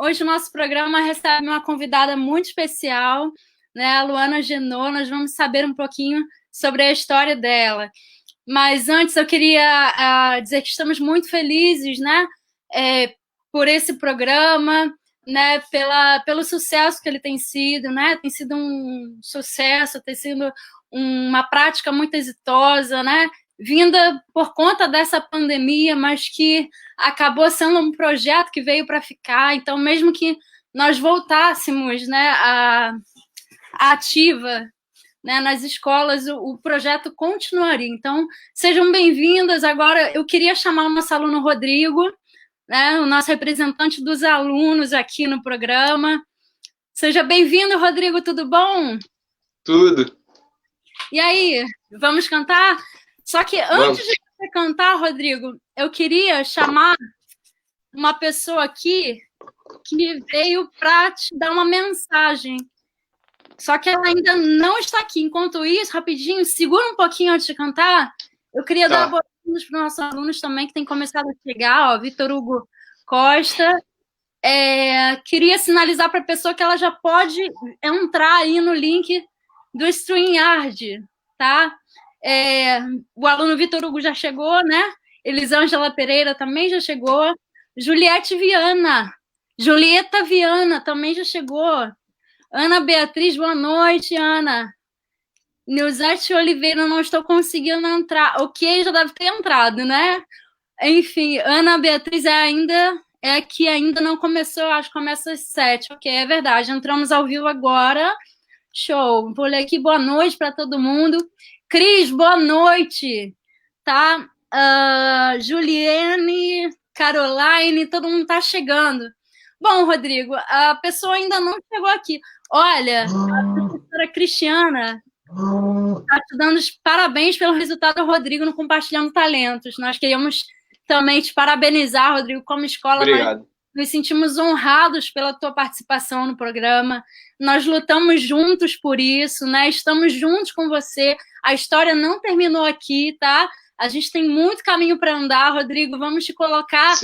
Hoje o nosso programa recebe uma convidada muito especial, né, a Luana Genot. Nós vamos saber um pouquinho sobre a história dela. Mas antes eu queria dizer que estamos muito felizes, né, por esse programa, né, pelo sucesso que ele tem sido, né, tem sido um sucesso, tem sido uma prática muito exitosa, né, vinda por conta dessa pandemia, mas que acabou sendo um projeto que veio para ficar. Então, mesmo que nós voltássemos, né, a ativa, né, nas escolas, o projeto continuaria. Então, sejam bem-vindas. Agora, eu queria chamar o nosso aluno Rodrigo, né, o nosso representante dos alunos aqui no programa. Seja bem-vindo, Rodrigo, tudo bom? Tudo. E aí, vamos cantar? Só que antes de você cantar, Rodrigo, eu queria chamar uma pessoa aqui que veio para te dar uma mensagem. Só que ela ainda não está aqui. Enquanto isso, rapidinho, segura um pouquinho antes de cantar. Eu queria dar boas-vindas para os nossos alunos também, que têm começado a chegar, ó, Vitor Hugo Costa. Queria sinalizar para a pessoa que ela já pode entrar aí no link do StreamYard, tá? O aluno Vitor Hugo já chegou, né? Elisângela Pereira também já chegou. Julieta Viana também já chegou. Ana Beatriz, boa noite, Ana. Nilzete Oliveira, não estou conseguindo entrar. Ok, já deve ter entrado, né? Enfim, Ana Beatriz que ainda não começou, acho que começa às 7. Ok, é verdade, entramos ao vivo agora. Show. Vou ler aqui, boa noite para todo mundo. Cris, boa noite. Tá? Juliane, Caroline, todo mundo está chegando. Bom, Rodrigo, a pessoa ainda não chegou aqui. Olha, a professora Cristiana está te dando os parabéns pelo resultado, Rodrigo, no Compartilhando Talentos. Nós queríamos também te parabenizar, Rodrigo, como escola. Obrigado. Nós nos sentimos honrados pela tua participação no programa. Nós lutamos juntos por isso, né? Estamos juntos com você. A história não terminou aqui, tá? A gente tem muito caminho para andar, Rodrigo. Vamos te colocar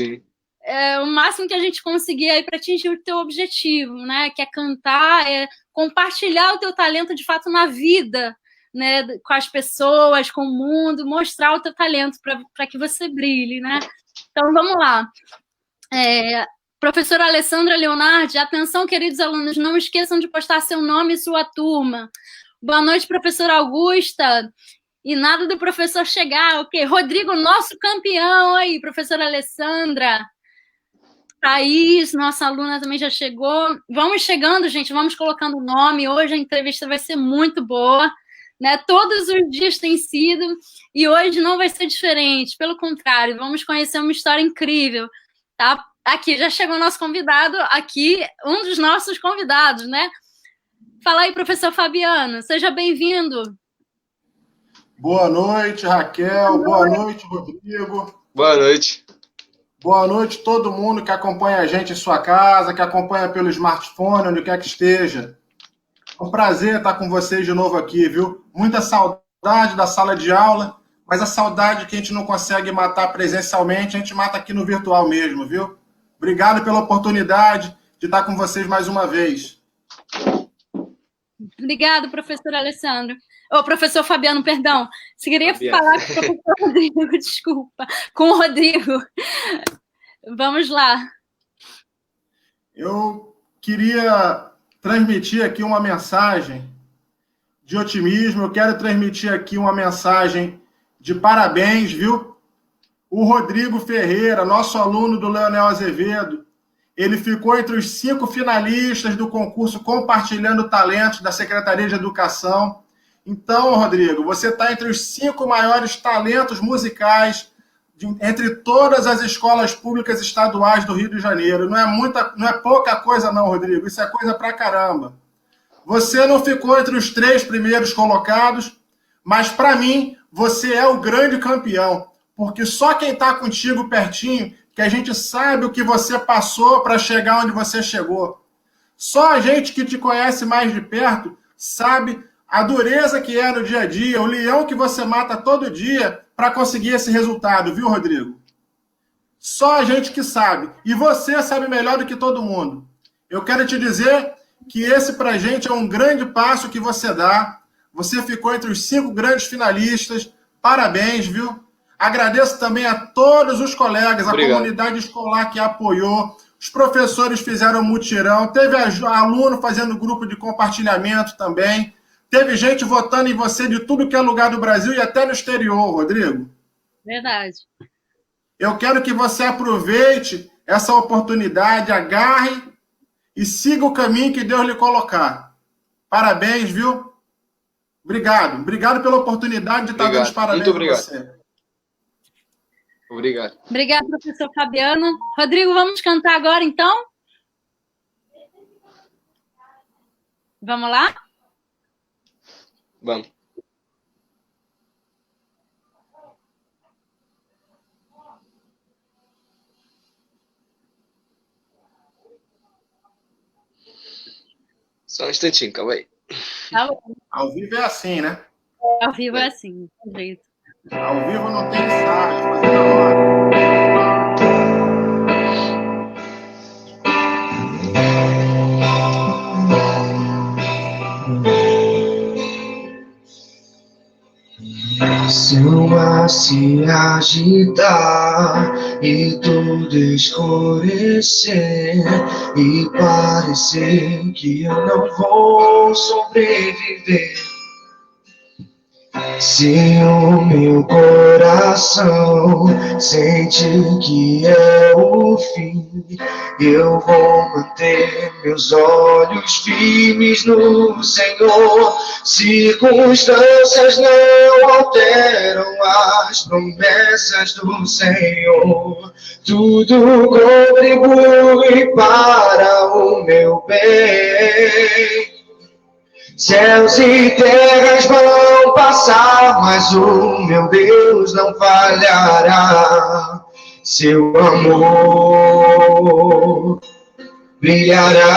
o máximo que a gente conseguir aí para atingir o teu objetivo, né? Que é cantar, compartilhar o teu talento de fato na vida, né? Com as pessoas, com o mundo, mostrar o teu talento para que você brilhe, né? Então vamos lá. Professora Alessandra Leonardi, atenção, queridos alunos, não esqueçam de postar seu nome e sua turma. Boa noite, professora Augusta. E nada do professor chegar, ok? Rodrigo, nosso campeão aí, professora Alessandra. Thaís, nossa aluna, também já chegou. Vamos chegando, gente, vamos colocando o nome. Hoje a entrevista vai ser muito boa, né? Todos os dias tem sido, e hoje não vai ser diferente. Pelo contrário, vamos conhecer uma história incrível, tá? Aqui, já chegou o nosso convidado, aqui, um dos nossos convidados, né? Fala aí, professor Fabiano, seja bem-vindo. Boa noite, Raquel. Boa noite, Rodrigo. Boa noite. Boa noite todo mundo que acompanha a gente em sua casa, que acompanha pelo smartphone, onde quer que esteja. É um prazer estar com vocês de novo aqui, viu? Muita saudade da sala de aula, mas a saudade que a gente não consegue matar presencialmente, a gente mata aqui no virtual mesmo, viu? Obrigado pela oportunidade de estar com vocês mais uma vez. Obrigado, professor Alessandro. Professor Fabiano, perdão. Você queria falar com o professor Rodrigo, desculpa. Com o Rodrigo. Vamos lá. Eu queria transmitir aqui uma mensagem de otimismo. Eu quero transmitir aqui uma mensagem de parabéns, viu? O Rodrigo Ferreira, nosso aluno do Leonel Azevedo, ele ficou entre os 5 finalistas do concurso Compartilhando Talentos da Secretaria de Educação. Então, Rodrigo, você está entre os 5 maiores talentos musicais entre todas as escolas públicas estaduais do Rio de Janeiro. Não é pouca coisa não, Rodrigo. Isso é coisa pra caramba. Você não ficou entre os 3 primeiros colocados, mas para mim, você é o grande campeão. Porque só quem está contigo pertinho, que a gente sabe o que você passou para chegar onde você chegou. Só a gente que te conhece mais de perto sabe a dureza que é no dia a dia, o leão que você mata todo dia para conseguir esse resultado, viu, Rodrigo? Só a gente que sabe. E você sabe melhor do que todo mundo. Eu quero te dizer que esse, pra gente, é um grande passo que você dá. Você ficou entre os 5 grandes finalistas. Parabéns, viu? Agradeço também a todos os colegas, Obrigado. A comunidade escolar que apoiou. Os professores fizeram mutirão. Teve aluno fazendo grupo de compartilhamento também. Teve gente votando em você de tudo que é lugar do Brasil e até no exterior, Rodrigo. Verdade. Eu quero que você aproveite essa oportunidade, agarre e siga o caminho que Deus lhe colocar. Parabéns, viu? Obrigado. Obrigado pela oportunidade de estar dando os parabéns para você. Obrigado. Obrigada, professor Fabiano. Rodrigo, vamos cantar agora, então? Vamos lá? Vamos. Só um instantinho, calma aí. Tá bom. Ao vivo é assim, né? Ao vivo é assim, não tem jeito. Ao vivo não tem ensaio, fazer na hora. Se o mar se agitar e tudo escurecer e parecer que eu não vou sobreviver, se o meu coração sente que é o fim, eu vou manter meus olhos firmes no Senhor. Circunstâncias não alteram as promessas do Senhor. Tudo contribui para o meu bem. Céus e terras vão passar, mas o meu Deus não falhará. Seu amor brilhará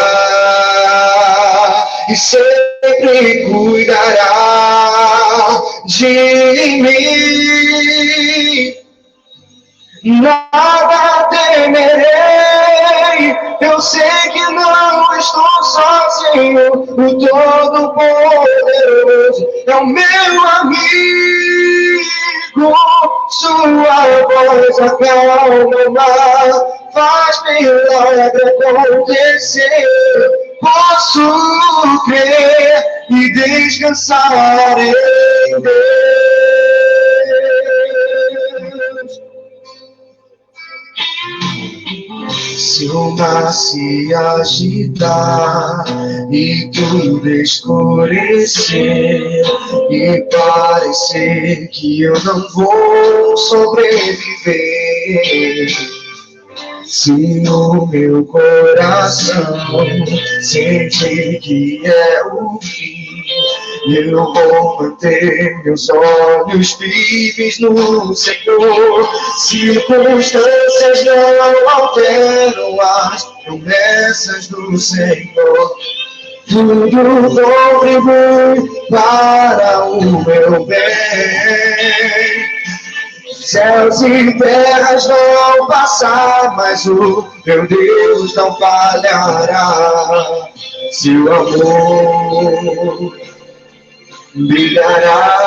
e sempre cuidará de mim. Nada temerei, eu sei que não estou sozinho. O Todo-Poderoso é o meu amigo. Sua voz acalma o mar, faz milagre acontecer. Posso crer e descansar em Deus. Se o mar se agitar e tudo escurecer e parecer que eu não vou sobreviver, se o meu coração sentir que é o fim, eu vou manter meus olhos firmes no Senhor. Circunstâncias não alteram as promessas do Senhor. Tudo contribui para o meu bem. Céus e terras vão passar, mas o meu Deus não falhará. Seu amor brilhará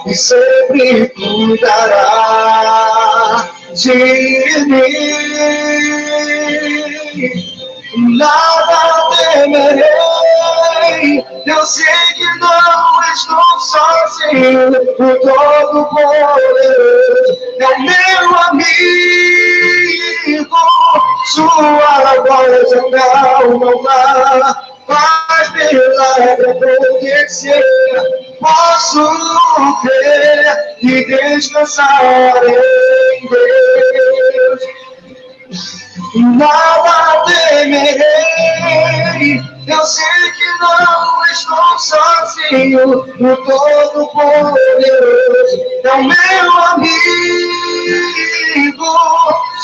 e sempre cuidará de mim. Nada temerei, eu sei que não estou sozinho. O Todo-Poderoso é o meu amigo. Sua voz acalma o mar, faz milagre acontecer. Posso crer e descansar em Deus. Nada temerei, eu sei que não estou sozinho. O Todo-Poderoso é o meu amigo.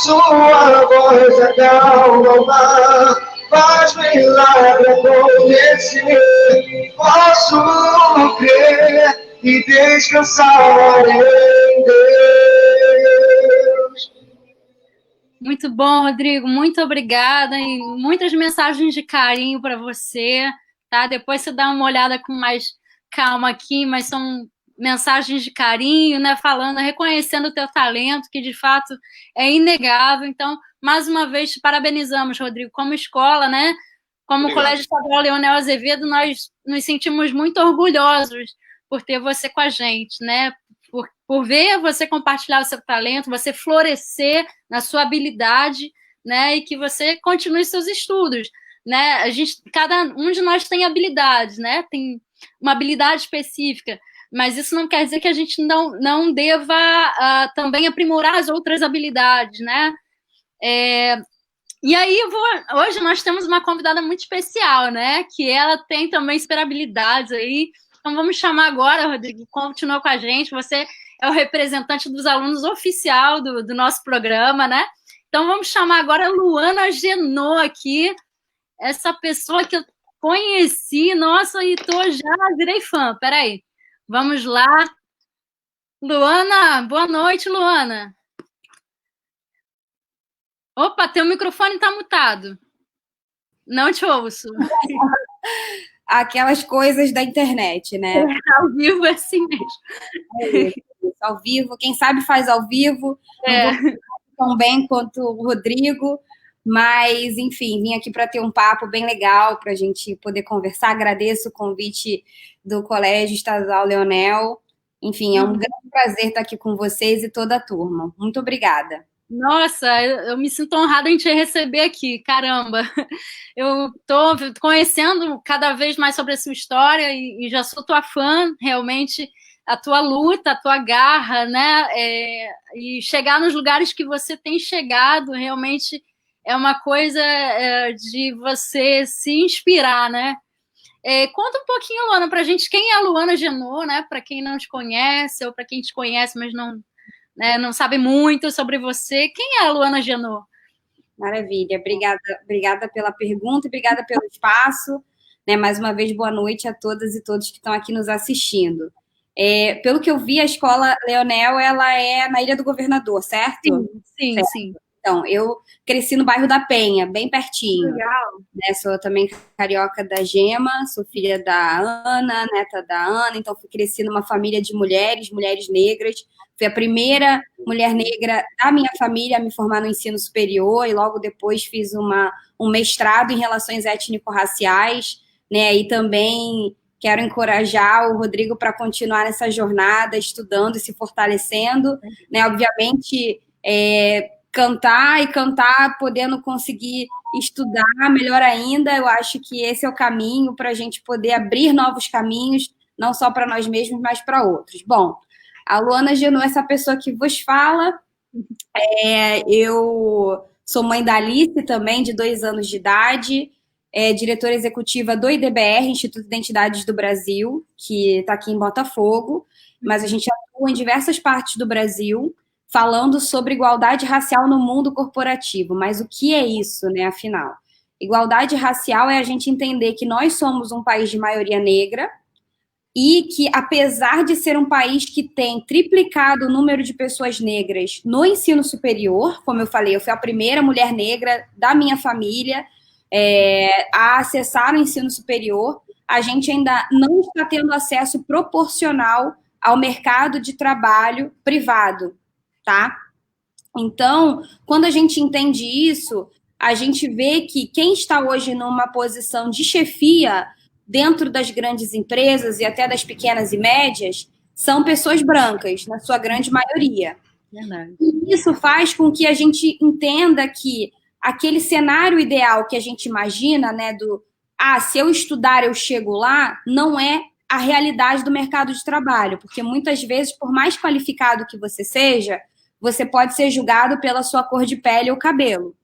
Sua voz acalma o mar, faz milagre acontecer. Posso crer e descansar em Deus. Muito bom, Rodrigo. Muito obrigada e muitas mensagens de carinho para você, tá? Depois você dá uma olhada com mais calma aqui, mas são mensagens de carinho, né? Falando, reconhecendo o teu talento, que de fato é inegável. Então, mais uma vez, te parabenizamos, Rodrigo, como escola, né? Como Obrigado. Colégio Estadual Leonel Azevedo, nós nos sentimos muito orgulhosos por ter você com a gente, né? Por ver você compartilhar o seu talento, você florescer na sua habilidade, né? E que você continue seus estudos, né? Cada um de nós tem habilidades, né? Tem uma habilidade específica, mas isso não quer dizer que a gente não deva também aprimorar as outras habilidades, né? E aí, hoje nós temos uma convidada muito especial, né? Que ela tem também superabilidades aí. Então vamos chamar agora, Rodrigo, continua com a gente. Você é o representante dos alunos oficial do nosso programa, né? Então vamos chamar agora a Luana Genô aqui, essa pessoa que eu conheci, nossa, e virei fã. Peraí, vamos lá. Luana, boa noite, Luana. Opa, teu microfone tá mutado. Não te ouço. Aquelas coisas da internet, né? Ao vivo é assim mesmo. Ao vivo, quem sabe faz ao vivo. Não vou tão bem quanto o Rodrigo, mas, enfim, vim aqui para ter um papo bem legal, para a gente poder conversar. Agradeço o convite do Colégio Estadual Leonel. Enfim, é um grande prazer estar aqui com vocês e toda a turma. Muito obrigada. Nossa, eu me sinto honrada em te receber aqui, caramba. Eu estou conhecendo cada vez mais sobre a sua história e já sou tua fã, realmente, a tua luta, a tua garra, né? E chegar nos lugares que você tem chegado, realmente é uma coisa de você se inspirar, né? Conta um pouquinho, Luana, para a gente quem é a Luana Genô, né? Para quem não te conhece ou para quem te conhece, mas não sabe muito sobre você. Quem é a Luana Genô? Maravilha, obrigada pela pergunta, obrigada pelo espaço. Né? Mais uma vez, boa noite a todas e todos que estão aqui nos assistindo. Pelo que eu vi, a Escola Leonel, ela é na Ilha do Governador, certo? Sim, certo. Sim. Então, eu cresci no bairro da Penha, bem pertinho. Legal. Né? Sou também carioca da Gema, sou filha da Ana, neta da Ana, então cresci numa família de mulheres negras. Fui a primeira mulher negra da minha família a me formar no ensino superior e logo depois fiz um mestrado em relações étnico-raciais, né? E também quero encorajar o Rodrigo para continuar nessa jornada, estudando e se fortalecendo, né? Obviamente, cantar, podendo conseguir estudar, melhor ainda, eu acho que esse é o caminho para a gente poder abrir novos caminhos, não só para nós mesmos, mas para outros. Bom, a Luana Genô, essa pessoa que vos fala, eu sou mãe da Alice também, de 2 anos de idade, diretora executiva do IDBR, Instituto de Identidades do Brasil, que está aqui em Botafogo, mas a gente atua em diversas partes do Brasil, falando sobre igualdade racial no mundo corporativo. Mas o que é isso, né, afinal? Igualdade racial é a gente entender que nós somos um país de maioria negra e que, apesar de ser um país que tem triplicado o número de pessoas negras no ensino superior, como eu falei, eu fui a primeira mulher negra da minha família a acessar o ensino superior, a gente ainda não está tendo acesso proporcional ao mercado de trabalho privado. Tá? Então, quando a gente entende isso, a gente vê que quem está hoje numa posição de chefia dentro das grandes empresas e até das pequenas e médias são pessoas brancas, na sua grande maioria. Verdade. E isso faz com que a gente entenda que aquele cenário ideal que a gente imagina, né, se eu estudar eu chego lá, não é a realidade do mercado de trabalho, porque muitas vezes, por mais qualificado que você seja, você pode ser julgado pela sua cor de pele ou cabelo.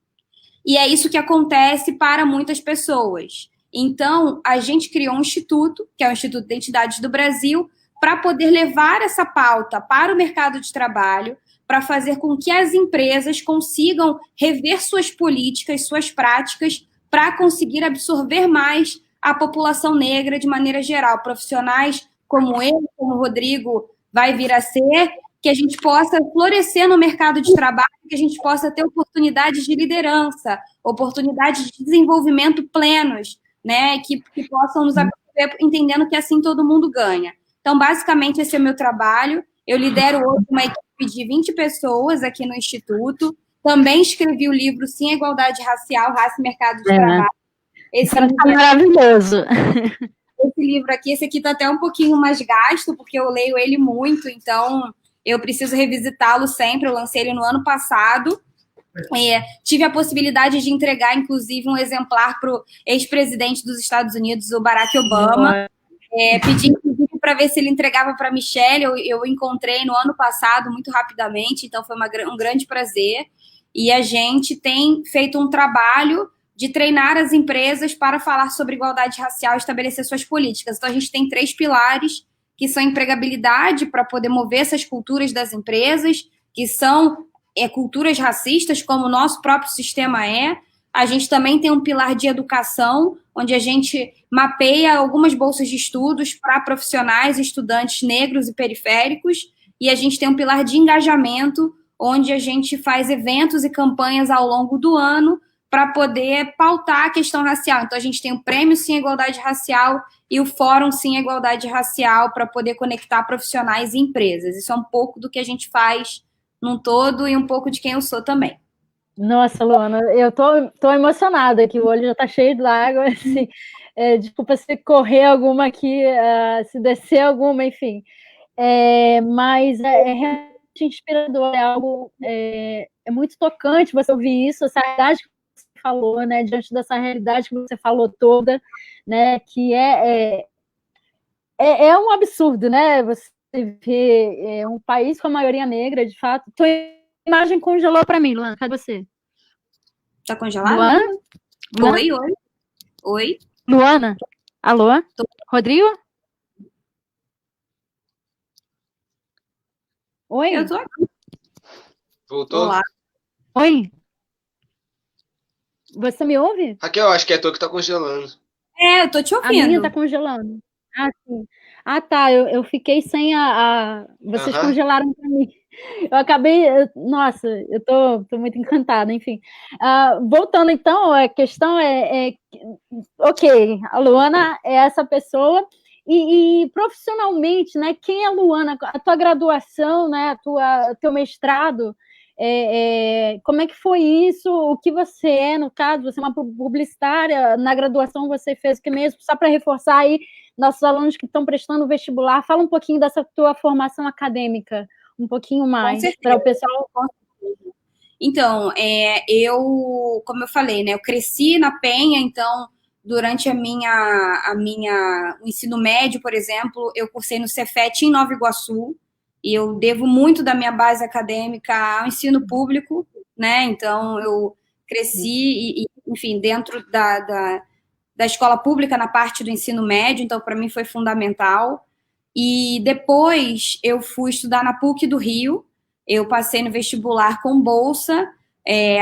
E é isso que acontece para muitas pessoas. Então, a gente criou um instituto, que é o Instituto de Identidades do Brasil, para poder levar essa pauta para o mercado de trabalho, para fazer com que as empresas consigam rever suas políticas, suas práticas, para conseguir absorver mais a população negra de maneira geral. Profissionais como eu, como o Rodrigo vai vir a ser, que a gente possa florescer no mercado de trabalho, que a gente possa ter oportunidades de liderança, oportunidades de desenvolvimento plenos, né, que possam nos absorver, entendendo que assim todo mundo ganha. Então, basicamente, esse é o meu trabalho. Eu lidero hoje uma equipe de 20 pessoas aqui no Instituto. Também escrevi o livro Sim à Igualdade Racial, Raça e Mercado de Trabalho. Esse livro é maravilhoso. Esse livro aqui, esse aqui está até um pouquinho mais gasto, porque eu leio ele muito, então eu preciso revisitá-lo sempre. Eu lancei ele no ano passado. Tive a possibilidade de entregar, inclusive, um exemplar para o ex-presidente dos Estados Unidos, o Barack Obama. Pedi, inclusive, para ver se ele entregava para a Michelle. Eu encontrei no ano passado, muito rapidamente, então foi um grande prazer. E a gente tem feito um trabalho de treinar as empresas para falar sobre igualdade racial e estabelecer suas políticas. Então, a gente tem 3 pilares, que são empregabilidade, para poder mover essas culturas das empresas, que são culturas racistas, como o nosso próprio sistema é. A gente também tem um pilar de educação, onde a gente mapeia algumas bolsas de estudos para profissionais e estudantes negros e periféricos, e a gente tem um pilar de engajamento, onde a gente faz eventos e campanhas ao longo do ano para poder pautar a questão racial. Então, a gente tem o Prêmio Sim à Igualdade Racial e o Fórum Sim à Igualdade Racial para poder conectar profissionais e empresas. Isso é um pouco do que a gente faz num todo e um pouco de quem eu sou também. Nossa, Luana, eu tô emocionada aqui, o olho já tá cheio de água, assim, desculpa se correr alguma aqui, se descer alguma, enfim. Mas é realmente inspirador, é algo, é muito tocante você ouvir isso, essa realidade que você falou, né, diante dessa realidade que você falou toda, né, que é um absurdo, né, você vê um país com a maioria negra, de fato. Tua imagem congelou para mim, Luana, cadê você? Tá congelado? Luana? Oi? Luana? Alô? Rodrigo? Oi? Eu tô aqui. Voltou? Olá. Oi? Você me ouve? Raquel, acho que é tu que tá congelando. Eu tô te ouvindo. A minha tá congelando. Ah, sim. Ah, tá. Eu fiquei sem vocês congelaram para mim. Eu acabei... Nossa, eu tô muito encantada, enfim. Voltando, então, a questão ok, a Luana é essa pessoa... E profissionalmente, né? Quem é a Luana? A tua graduação, né? Teu mestrado, como é que foi isso? O que você é, no caso? Você é uma publicitária, na graduação você fez o que mesmo? Só para reforçar aí, nossos alunos que estão prestando vestibular, fala um pouquinho dessa tua formação acadêmica, um pouquinho mais, para o pessoal... Então, como eu falei, né? Eu cresci na Penha, então... Durante o ensino médio, por exemplo, eu cursei no Cefet em Nova Iguaçu, e eu devo muito da minha base acadêmica ao ensino público, né? Então, eu cresci, enfim, dentro da escola pública na parte do ensino médio, então, para mim, foi fundamental. E depois, eu fui estudar na PUC do Rio, eu passei no vestibular com bolsa,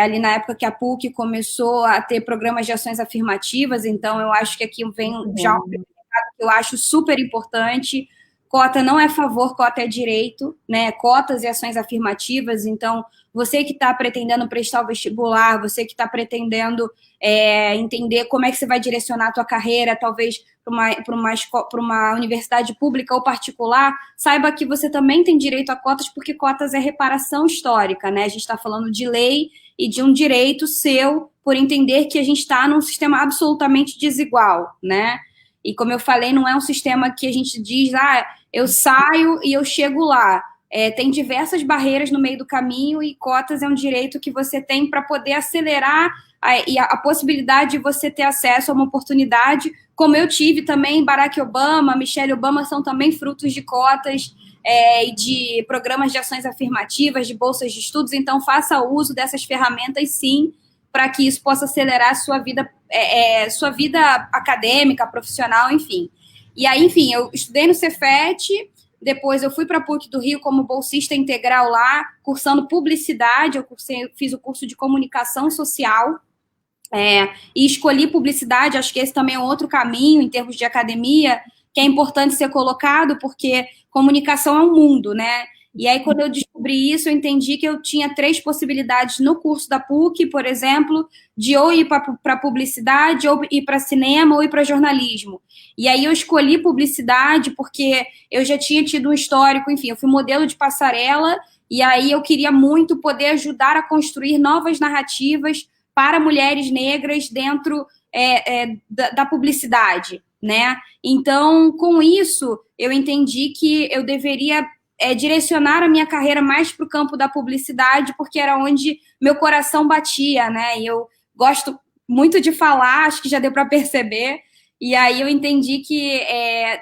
ali na época que a PUC começou a ter programas de ações afirmativas, então eu acho que aqui vem já um recado que eu acho super importante. Cota não é favor, cota é direito, né? Cotas e ações afirmativas, então você que está pretendendo prestar o vestibular, você que está pretendendo entender como é que você vai direcionar a tua carreira, talvez para uma universidade pública ou particular, saiba que você também tem direito a cotas, porque cotas é reparação histórica, né? A gente está falando de lei e de um direito seu, por entender que a gente está num sistema absolutamente desigual, né? E como eu falei, não é um sistema que a gente diz, eu saio e eu chego lá. Tem diversas barreiras no meio do caminho e cotas é um direito que você tem para poder acelerar a possibilidade de você ter acesso a uma oportunidade, como eu tive também. Barack Obama, Michelle Obama são também frutos de cotas e de programas de ações afirmativas, de bolsas de estudos, então faça uso dessas ferramentas, sim, para que isso possa acelerar sua vida acadêmica, profissional, enfim. E aí, enfim, eu estudei no Cefet, depois eu fui para a PUC do Rio como bolsista integral lá, cursando publicidade, fiz o curso de comunicação social, e escolhi publicidade. Acho que esse também é um outro caminho, em termos de academia, que é importante ser colocado, porque comunicação é um mundo, né? E aí, quando eu descobri isso, eu entendi que eu tinha 3 possibilidades no curso da PUC, por exemplo, de ou ir para publicidade, ou ir para cinema, ou ir para jornalismo. E aí eu escolhi publicidade porque eu já tinha tido um histórico, enfim, eu fui modelo de passarela, e aí eu queria muito poder ajudar a construir novas narrativas para mulheres negras dentro da publicidade, né? Então, com isso, eu entendi que eu deveria direcionar a minha carreira mais para o campo da publicidade, porque era onde meu coração batia, né? E eu gosto muito de falar, acho que já deu para perceber. E aí eu entendi que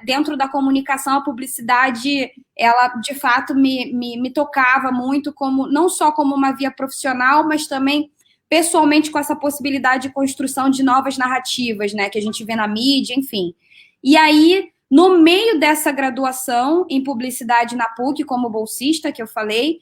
dentro da comunicação, a publicidade, ela de fato me tocava muito, não só como uma via profissional, mas também pessoalmente com essa possibilidade de construção de novas narrativas, né? Que a gente vê na mídia, enfim. E aí, no meio dessa graduação em publicidade na PUC, como bolsista, que eu falei,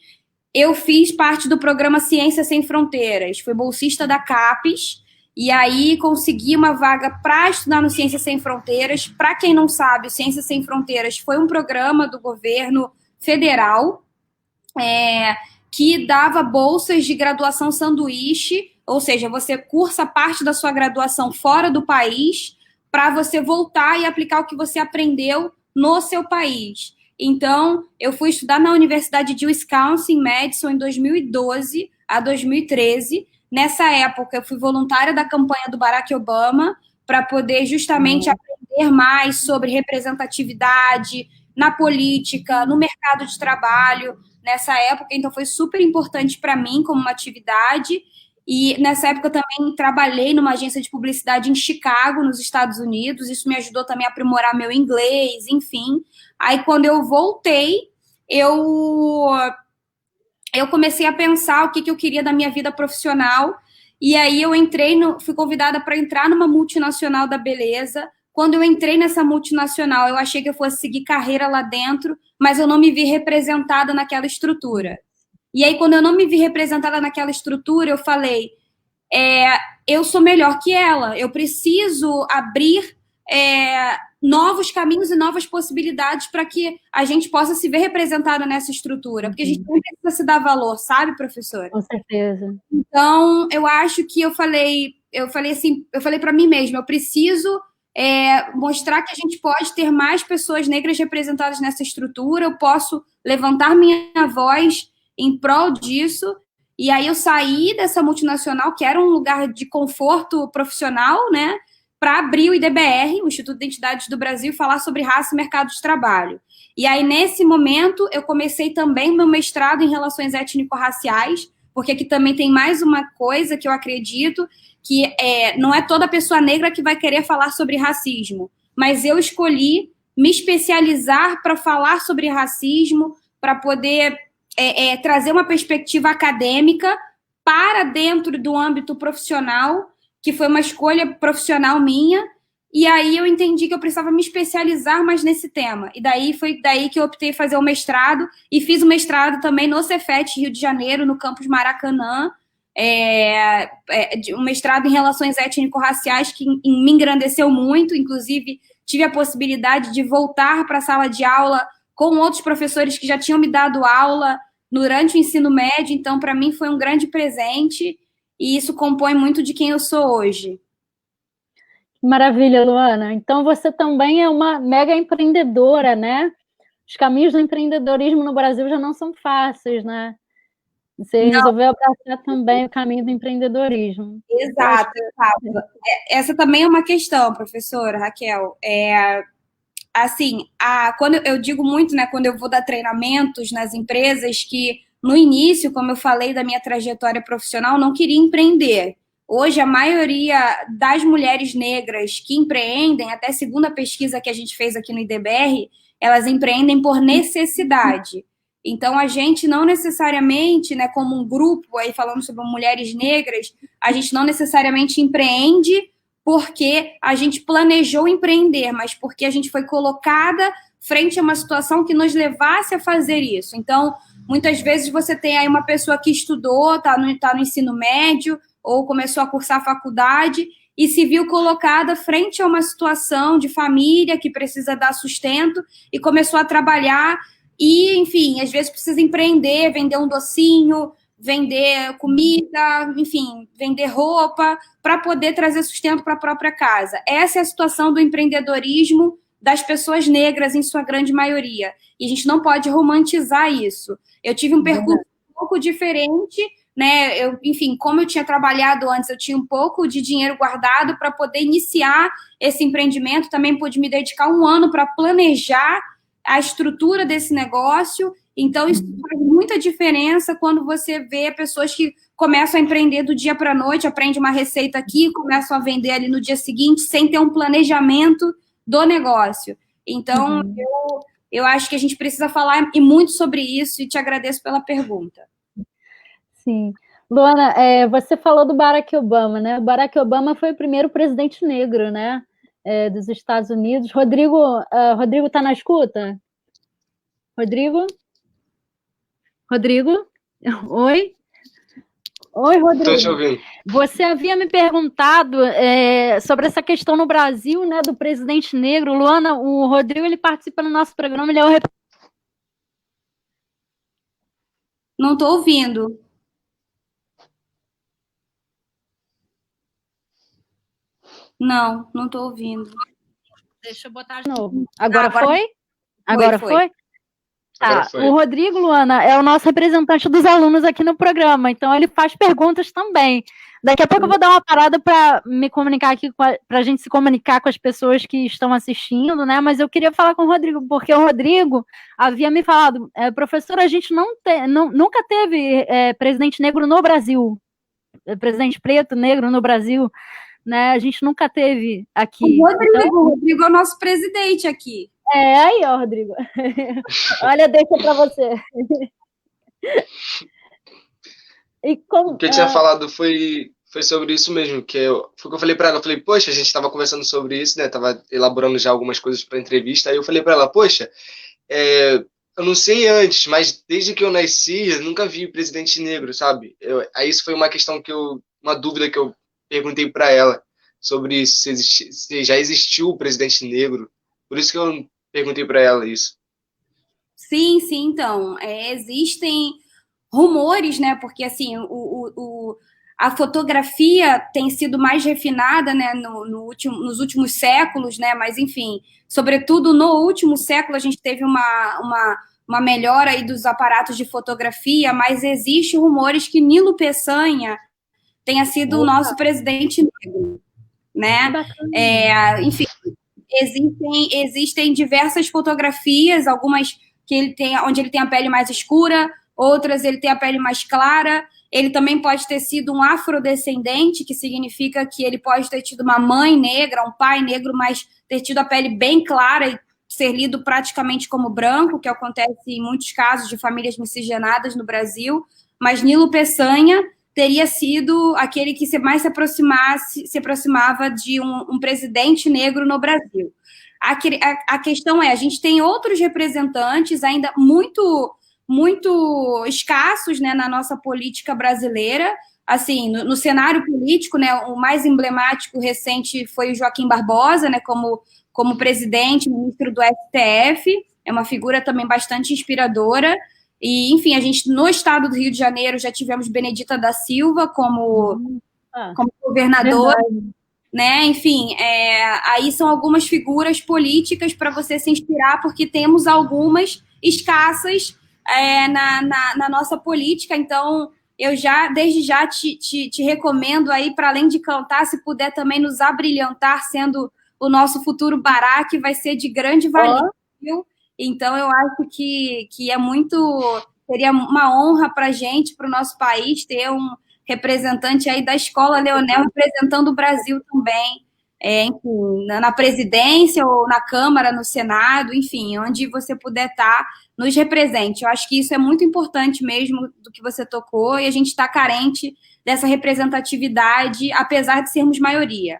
eu fiz parte do programa Ciência Sem Fronteiras. Fui bolsista da CAPES, e aí consegui uma vaga para estudar no Ciência Sem Fronteiras. Para quem não sabe, o Ciência Sem Fronteiras foi um programa do governo federal que dava bolsas de graduação sanduíche, ou seja, você cursa parte da sua graduação fora do país para você voltar e aplicar o que você aprendeu no seu país. Então, eu fui estudar na Universidade de Wisconsin, Madison, em 2012 a 2013. Nessa época, eu fui voluntária da campanha do Barack Obama para poder justamente aprender mais sobre representatividade na política, no mercado de trabalho, nessa época. Então, foi super importante para mim como uma atividade. E nessa época eu também trabalhei numa agência de publicidade em Chicago, nos Estados Unidos. Isso me ajudou também a aprimorar meu inglês, enfim. Aí, quando eu voltei, eu comecei a pensar o que eu queria da minha vida profissional. E aí eu fui convidada para entrar numa multinacional da beleza. Quando eu entrei nessa multinacional, eu achei que eu fosse seguir carreira lá dentro, mas eu não me vi representada naquela estrutura. E aí, quando eu não me vi representada naquela estrutura, eu falei, eu sou melhor que ela, eu preciso abrir novos caminhos e novas possibilidades para que a gente possa se ver representada nessa estrutura, porque a gente não precisa se dar valor, sabe, professora? Com certeza. Então, eu acho que eu falei para mim mesma, eu preciso mostrar que a gente pode ter mais pessoas negras representadas nessa estrutura, eu posso levantar minha voz em prol disso, e aí eu saí dessa multinacional, que era um lugar de conforto profissional, né, para abrir o IDBR, o Instituto de Identidades do Brasil, e falar sobre raça e mercado de trabalho. E aí, nesse momento, eu comecei também meu mestrado em relações étnico-raciais, porque aqui também tem mais uma coisa que eu acredito, que não é toda pessoa negra que vai querer falar sobre racismo, mas eu escolhi me especializar para falar sobre racismo, para poder trazer uma perspectiva acadêmica para dentro do âmbito profissional, que foi uma escolha profissional minha, e aí eu entendi que eu precisava me especializar mais nesse tema. E foi daí que eu optei fazer o mestrado, e fiz o mestrado também no Cefet, Rio de Janeiro, no campus Maracanã, um mestrado em relações étnico-raciais que me engrandeceu muito, inclusive tive a possibilidade de voltar para a sala de aula com outros professores que já tinham me dado aula durante o ensino médio, então para mim foi um grande presente, e isso compõe muito de quem eu sou hoje. Maravilha, Luana. Então você também é uma mega empreendedora, né? Os caminhos do empreendedorismo no Brasil já não são fáceis, né? Você resolveu abraçar também o caminho do empreendedorismo. Exato. Essa também é uma questão, professora Raquel. Assim, quando eu digo muito, né, quando eu vou dar treinamentos nas empresas, que no início, como eu falei da minha trajetória profissional, não queria empreender. Hoje, a maioria das mulheres negras que empreendem, até segundo a pesquisa que a gente fez aqui no IDBR, elas empreendem por necessidade. Então, a gente não necessariamente, né, como um grupo, aí falando sobre mulheres negras, a gente não necessariamente empreende porque a gente planejou empreender, mas porque a gente foi colocada frente a uma situação que nos levasse a fazer isso. Então, muitas vezes você tem aí uma pessoa que estudou, está no ensino médio, ou começou a cursar a faculdade, e se viu colocada frente a uma situação de família que precisa dar sustento, e começou a trabalhar e, enfim, às vezes precisa empreender, vender um docinho, vender comida, enfim, vender roupa, para poder trazer sustento para a própria casa. Essa é a situação do empreendedorismo das pessoas negras, em sua grande maioria. E a gente não pode romantizar isso. Eu tive um percurso um pouco diferente, né? Enfim, como eu tinha trabalhado antes, eu tinha um pouco de dinheiro guardado para poder iniciar esse empreendimento. Também pude me dedicar 1 ano para planejar a estrutura desse negócio. Então, isso faz muita diferença quando você vê pessoas que começam a empreender do dia para a noite, aprende uma receita aqui, começam a vender ali no dia seguinte, sem ter um planejamento do negócio. Então, eu acho que a gente precisa falar e muito sobre isso, e te agradeço pela pergunta. Sim. Luana, você falou do Barack Obama, né? O Barack Obama foi o primeiro presidente negro, né? Dos Estados Unidos. Rodrigo está na escuta? Rodrigo? Oi? Oi, Rodrigo. Estou te ouvindo. Você havia me perguntado sobre essa questão no Brasil, né, do presidente negro. Luana, o Rodrigo, ele participa no nosso programa, ele é o... Não estou ouvindo. Não estou ouvindo. Deixa eu botar de novo. Agora foi? Foi. Agora foi? Tá. O Rodrigo, Luana, é o nosso representante dos alunos aqui no programa, então ele faz perguntas também. Daqui a pouco eu vou dar uma parada para me comunicar aqui, para a gente se comunicar com as pessoas que estão assistindo, né? Mas eu queria falar com o Rodrigo, porque o Rodrigo havia me falado, professor, a gente nunca teve presidente negro no Brasil, presidente preto, negro no Brasil, né? A gente nunca teve aqui. O Rodrigo é o nosso presidente aqui. Aí, ó, Rodrigo. Olha, deixa para você. E como, o que eu tinha falado foi sobre isso mesmo, foi o que eu falei para ela. Eu falei, poxa, a gente estava conversando sobre isso, né? Tava elaborando já algumas coisas para entrevista. Aí eu falei para ela, poxa, eu não sei antes, mas desde que eu nasci, eu nunca vi presidente negro, sabe? Aí isso foi uma questão uma dúvida que eu perguntei para ela sobre isso, se já existiu o presidente negro. Por isso que eu perguntei para ela isso. Sim, então, existem rumores, né? Porque assim, a fotografia tem sido mais refinada, né? Nos últimos séculos, né? Mas enfim, sobretudo no último século a gente teve uma melhora aí dos aparatos de fotografia, mas existem rumores que Nilo Peçanha tenha sido o nosso presidente negro, né? Enfim, existem diversas fotografias, algumas que onde ele tem a pele mais escura, outras ele tem a pele mais clara. Ele também pode ter sido um afrodescendente, que significa que ele pode ter tido uma mãe negra, um pai negro, mas ter tido a pele bem clara e ser lido praticamente como branco, que acontece em muitos casos de famílias miscigenadas no Brasil. Mas Nilo Peçanha teria sido aquele que mais se aproximava de um presidente negro no Brasil. A questão a gente tem outros representantes ainda muito escassos, né, na nossa política brasileira. Assim, no cenário político, né, o mais emblemático recente foi o Joaquim Barbosa, né, como presidente, ministro do STF, é uma figura também bastante inspiradora. E, enfim, a gente, no estado do Rio de Janeiro, já tivemos Benedita da Silva como governadora, né? Enfim, aí são algumas figuras políticas para você se inspirar, porque temos algumas escassas na nossa política. Então, eu desde já te recomendo aí, para além de cantar, se puder também nos abrilhantar, sendo o nosso futuro Barack, vai ser de grande valia, viu? Então, eu acho que seria uma honra para a gente, para o nosso país, ter um representante aí da Escola Leonel representando o Brasil também, enfim, na presidência ou na Câmara, no Senado, enfim, onde você puder estar, nos represente. Eu acho que isso é muito importante mesmo, do que você tocou, e a gente está carente dessa representatividade, apesar de sermos maioria.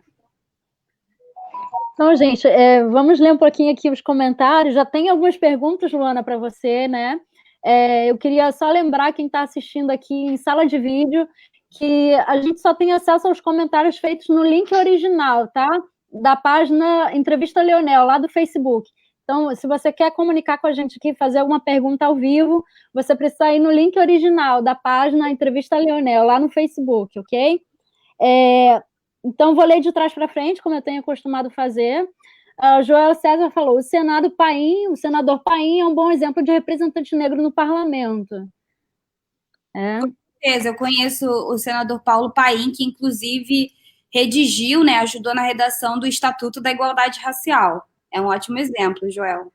Então, gente, vamos ler um pouquinho aqui os comentários. Já tem algumas perguntas, Luana, para você, né? Eu queria só lembrar quem está assistindo aqui em sala de vídeo que a gente só tem acesso aos comentários feitos no link original, tá? Da página Entrevista Leonel, lá do Facebook. Então, se você quer comunicar com a gente aqui, fazer alguma pergunta ao vivo, você precisa ir no link original da página Entrevista Leonel, lá no Facebook, ok? Então, vou ler de trás para frente, como eu tenho acostumado fazer. O Joel César falou, o senador Paim é um bom exemplo de representante negro no parlamento. Com certeza, eu conheço o senador Paulo Paim, que inclusive redigiu, né, ajudou na redação do Estatuto da Igualdade Racial. É um ótimo exemplo, Joel.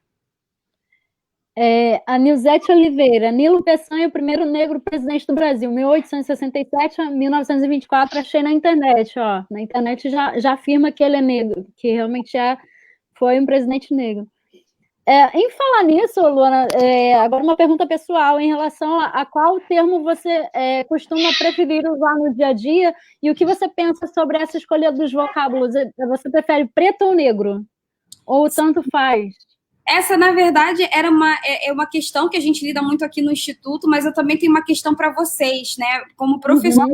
A Nilzete Oliveira, Nilo Peçanha, o primeiro negro presidente do Brasil, 1867 a 1924, achei na internet, ó. Na internet já afirma que ele é negro, que realmente foi um presidente negro. Em falar nisso, Luana, agora uma pergunta pessoal em relação a qual termo você costuma preferir usar no dia a dia e o que você pensa sobre essa escolha dos vocábulos. Você prefere preto ou negro? Ou tanto faz? Essa, na verdade, era uma questão que a gente lida muito aqui no Instituto, mas eu também tenho uma questão para vocês, né? Como professor,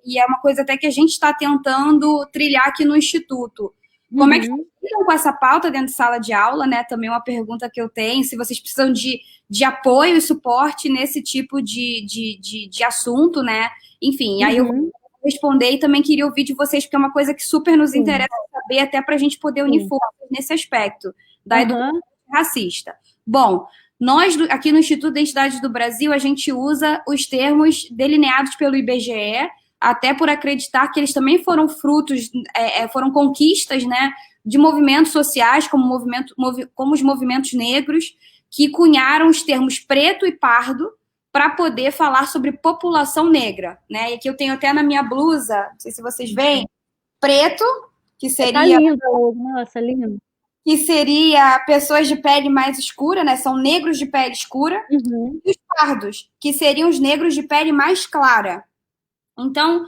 e é uma coisa até que a gente está tentando trilhar aqui no Instituto. Como é que vocês lidam com essa pauta dentro de sala de aula, né? Também uma pergunta que eu tenho, se vocês precisam de apoio e suporte nesse tipo de assunto, né? Enfim, aí eu vou responder e também queria ouvir de vocês, porque é uma coisa que super nos interessa saber, até para a gente poder unir forças nesse aspecto da educação racista. Bom, nós aqui no Instituto de Identidades do Brasil, a gente usa os termos delineados pelo IBGE, até por acreditar que eles também foram frutos, foram conquistas, né, de movimentos sociais, como os movimentos negros, que cunharam os termos preto e pardo para poder falar sobre população negra, né? E aqui eu tenho até na minha blusa, não sei se vocês veem, preto, que seria... Tá lindo, nossa, lindo. Que seria pessoas de pele mais escura, né? São negros de pele escura, e os pardos, que seriam os negros de pele mais clara. Então,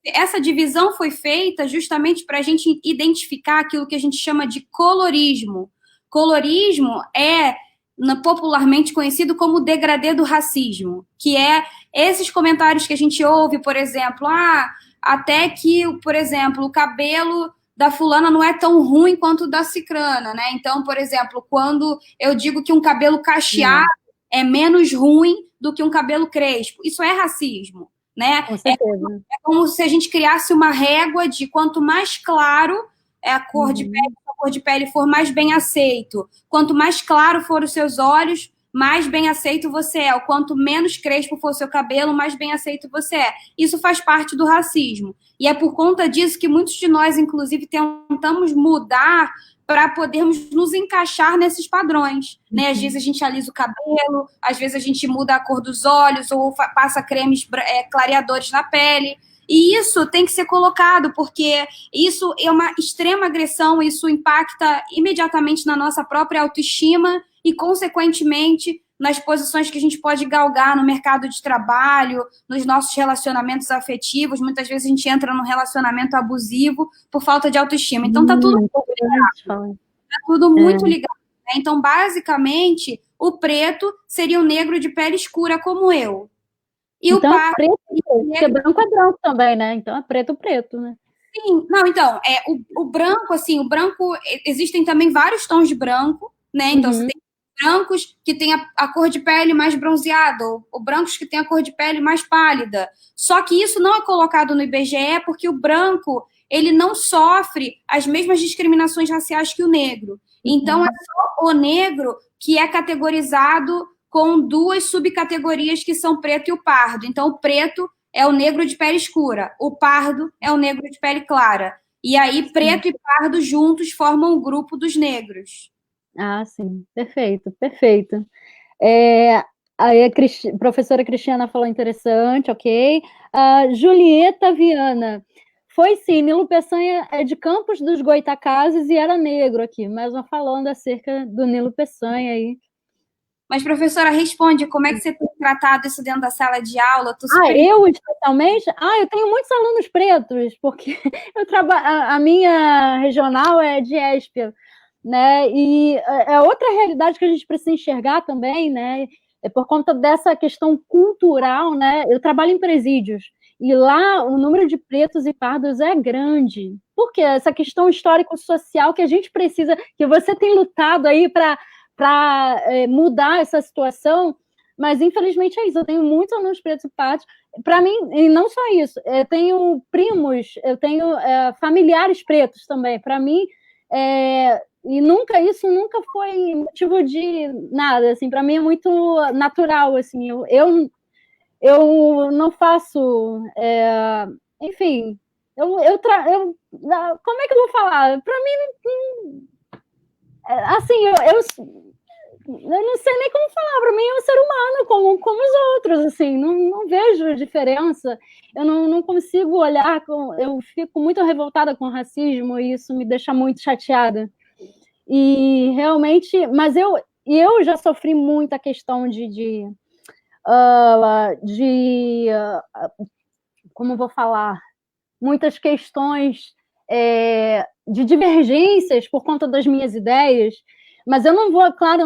essa divisão foi feita justamente para a gente identificar aquilo que a gente chama de colorismo. Colorismo é popularmente conhecido como degradê do racismo, que é esses comentários que a gente ouve, por exemplo, até que, por exemplo, o cabelo da fulana não é tão ruim quanto o da cicrana, né? Então, por exemplo, quando eu digo que um cabelo cacheado é menos ruim do que um cabelo crespo, isso é racismo, né? Com certeza. É como se a gente criasse uma régua de quanto mais claro é a cor de pele, se a cor de pele for mais bem aceito, quanto mais claro for os seus olhos, mais bem aceito você é. O quanto menos crespo for o seu cabelo, mais bem aceito você é. Isso faz parte do racismo. E é por conta disso que muitos de nós, inclusive, tentamos mudar para podermos nos encaixar nesses padrões, né? Às vezes a gente alisa o cabelo, às vezes a gente muda a cor dos olhos ou passa cremes clareadores na pele. E isso tem que ser colocado, porque isso é uma extrema agressão, isso impacta imediatamente na nossa própria autoestima e, consequentemente, nas posições que a gente pode galgar no mercado de trabalho, nos nossos relacionamentos afetivos. Muitas vezes a gente entra num relacionamento abusivo por falta de autoestima. Então, tá tudo muito ligado. Tá tudo muito ligado, né? Então, basicamente, o preto seria o negro de pele escura como eu. E então, o pardo... preto, porque branco é branco também, né? Então, é preto, né? Sim, não, então, o branco, assim, o branco, existem também vários tons de branco, né? Então, você tem brancos que têm a cor de pele mais bronzeada, ou brancos que têm a cor de pele mais pálida. Só que isso não é colocado no IBGE porque o branco, ele não sofre as mesmas discriminações raciais que o negro. Então, é só o negro que é categorizado com duas subcategorias que são preto e o pardo. Então, o preto é o negro de pele escura, o pardo é o negro de pele clara. E aí, preto e pardo juntos formam o grupo dos negros. Ah, sim, perfeito. Aí a professora Cristiana falou interessante, ok. Julieta Viana, foi sim, Nilo Peçanha é de Campos dos Goytacazes e era negro aqui, mais uma falando acerca do Nilo Peçanha aí. Mas, professora, responde, como é que você tem tratado isso dentro da sala de aula? Eu especialmente? Eu tenho muitos alunos pretos, porque a minha regional é de Espia, né? E é outra realidade que a gente precisa enxergar também, né? É por conta dessa questão cultural, né? Eu trabalho em presídios, e lá o número de pretos e pardos é grande. por quê? Essa questão histórico-social que a gente precisa, que você tem lutado aí para mudar essa situação, mas infelizmente é isso, eu tenho muitos alunos pretos e pardos, para mim, e não só isso, eu tenho primos, eu tenho familiares pretos também, para mim, e isso nunca foi motivo de nada, assim, para mim é muito natural, assim, eu não faço, enfim, como é que eu vou falar? Para mim, assim, eu não sei nem como falar, para mim é um ser humano como os outros, assim, não vejo diferença, eu não consigo olhar, eu fico muito revoltada com o racismo e isso me deixa muito chateada. E realmente, mas eu já sofri muita questão como vou falar, muitas questões de divergências por conta das minhas ideias, mas eu não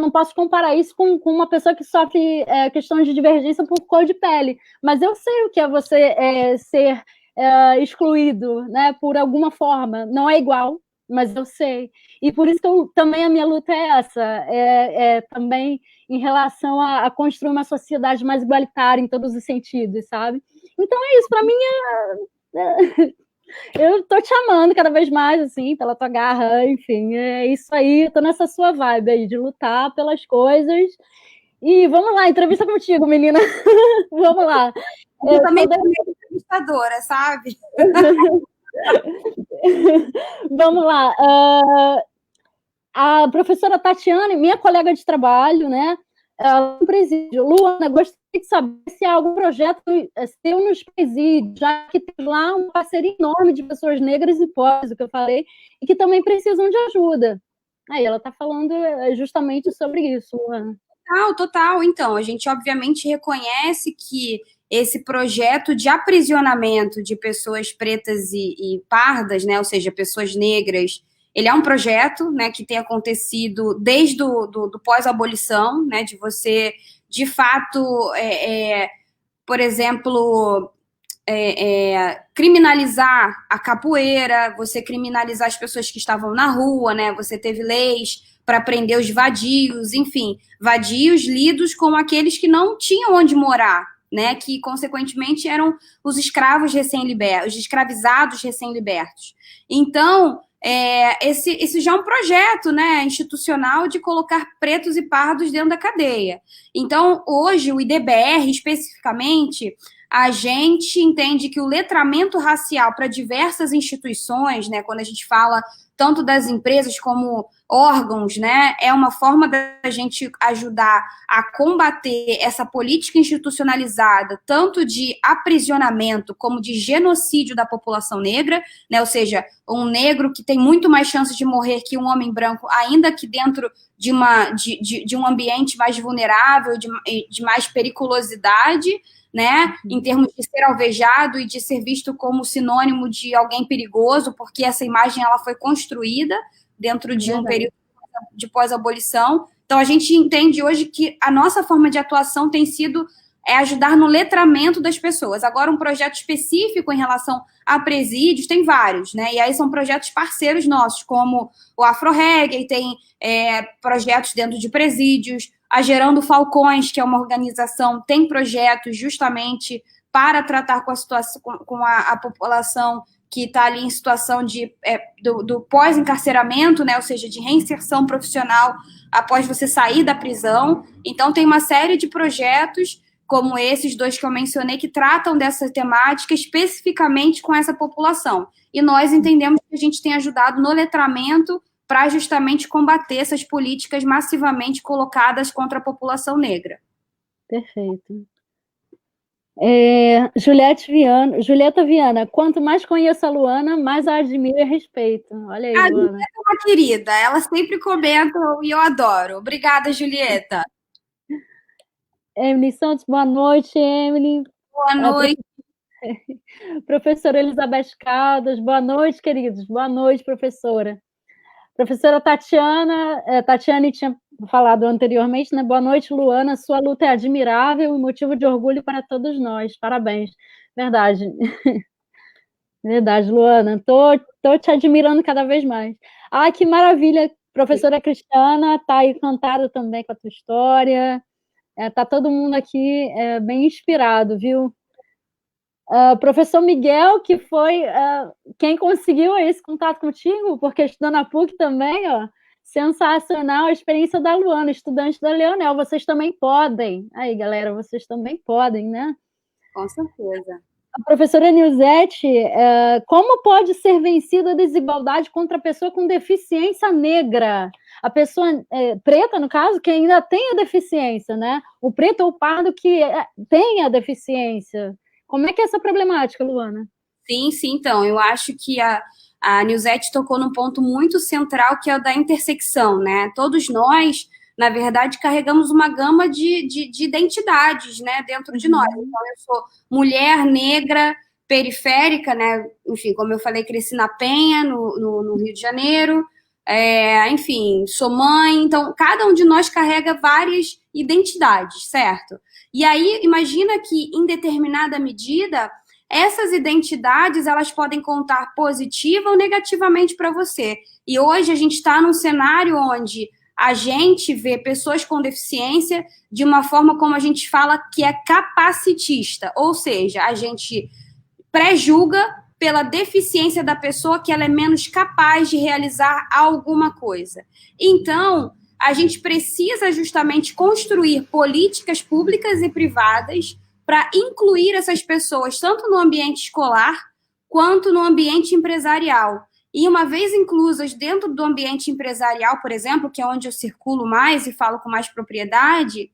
posso comparar isso com uma pessoa que sofre questões de divergência por cor de pele, mas eu sei o que é você ser excluído, né, por alguma forma, não é igual, mas eu sei, e por isso que também a minha luta é essa, também em relação a construir uma sociedade mais igualitária em todos os sentidos, sabe? Então é isso, para mim eu tô te amando cada vez mais, assim, pela tua garra, enfim, é isso aí, eu tô nessa sua vibe aí, de lutar pelas coisas, e vamos lá, entrevista contigo, menina, vamos lá. Eu também sou meio entrevistadora, sabe? Vamos lá, a professora Tatiane, minha colega de trabalho, né, no presídio. Luana, gostaria de saber se há algum projeto seu nos presídios, já que tem lá uma parceria enorme de pessoas negras e pobres, o que eu falei, e que também precisam de ajuda. Aí ela está falando justamente sobre isso, Luana. Total. Então, a gente obviamente reconhece que esse projeto de aprisionamento de pessoas pretas e pardas, né, ou seja, pessoas negras, ele é um projeto, né, que tem acontecido desde do pós-abolição, né, de você, de fato, por exemplo, criminalizar a capoeira, você criminalizar as pessoas que estavam na rua, né, você teve leis para prender os vadios, enfim, vadios lidos como aqueles que não tinham onde morar, né, que consequentemente eram os escravos recém-libertos, os escravizados recém-libertos. Então, esse já é um projeto, né, institucional de colocar pretos e pardos dentro da cadeia. Então, hoje, o IDBR, especificamente, a gente entende que o letramento racial para diversas instituições, né, quando a gente fala tanto das empresas como órgãos, né, é uma forma da gente ajudar a combater essa política institucionalizada, tanto de aprisionamento como de genocídio da população negra, né, ou seja, um negro que tem muito mais chances de morrer que um homem branco, ainda que dentro de um ambiente mais vulnerável, de mais periculosidade, né, em termos de ser alvejado e de ser visto como sinônimo de alguém perigoso, porque essa imagem ela foi construída dentro de um período de pós-abolição. Então, a gente entende hoje que a nossa forma de atuação tem sido ajudar no letramento das pessoas. Agora, um projeto específico em relação a presídios, tem vários, né? E aí são projetos parceiros nossos, como o Afro-Reggae, tem projetos dentro de presídios, a Gerando Falcões, que é uma organização, tem projetos justamente para tratar com a situação, com a população que está ali em situação do pós-encarceramento, né, ou seja, de reinserção profissional após você sair da prisão. Então, tem uma série de projetos, como esses dois que eu mencionei, que tratam dessa temática especificamente com essa população. E nós entendemos que a gente tem ajudado no letramento para justamente combater essas políticas massivamente colocadas contra a população negra. Perfeito. Julieta Viana, quanto mais conheço a Luana, mais a admiro e respeito. Olha aí, Luana. Julieta é uma querida, ela sempre comenta e eu adoro. Obrigada, Julieta. Emily Santos, boa noite, Emily. Boa noite. Professora Elizabeth Caldas, boa noite, queridos. Boa noite, professora. Professora Tatiane tinha falado anteriormente, né? Boa noite, Luana. Sua luta é admirável e motivo de orgulho para todos nós. Parabéns. Verdade. Verdade, Luana. Tô te admirando cada vez mais. Ah, que maravilha. Professora Cristiana, tá aí encantada também com a tua história. Tá todo mundo aqui bem inspirado, viu? Professor Miguel, que foi quem conseguiu esse contato contigo, porque estudando na PUC também, ó, sensacional a experiência da Luana, estudante da Leonel. Vocês também podem. Aí, galera, vocês também podem, né? Com certeza. A professora Nilzete, como pode ser vencida a desigualdade contra a pessoa com deficiência negra? A pessoa preta, no caso, que ainda tem a deficiência, né? O preto ou o pardo que tem a deficiência. Como é que é essa problemática, Luana? Sim, então, eu acho que a Nilzete tocou num ponto muito central, que é o da intersecção, né? Todos nós, na verdade, carregamos uma gama de identidades, né, dentro de nós. Então, eu sou mulher, negra, periférica, né? Enfim, como eu falei, cresci na Penha, no Rio de Janeiro. Enfim, sou mãe. Então, cada um de nós carrega várias identidades, certo? E aí, imagina que, em determinada medida, essas identidades, elas podem contar positiva ou negativamente para você. E hoje a gente está num cenário onde a gente vê pessoas com deficiência de uma forma, como a gente fala, que é capacitista. Ou seja, a gente pré-julga pela deficiência da pessoa que ela é menos capaz de realizar alguma coisa. Então, a gente precisa justamente construir políticas públicas e privadas para incluir essas pessoas tanto no ambiente escolar quanto no ambiente empresarial. E uma vez inclusas dentro do ambiente empresarial, por exemplo, que é onde eu circulo mais e falo com mais propriedade,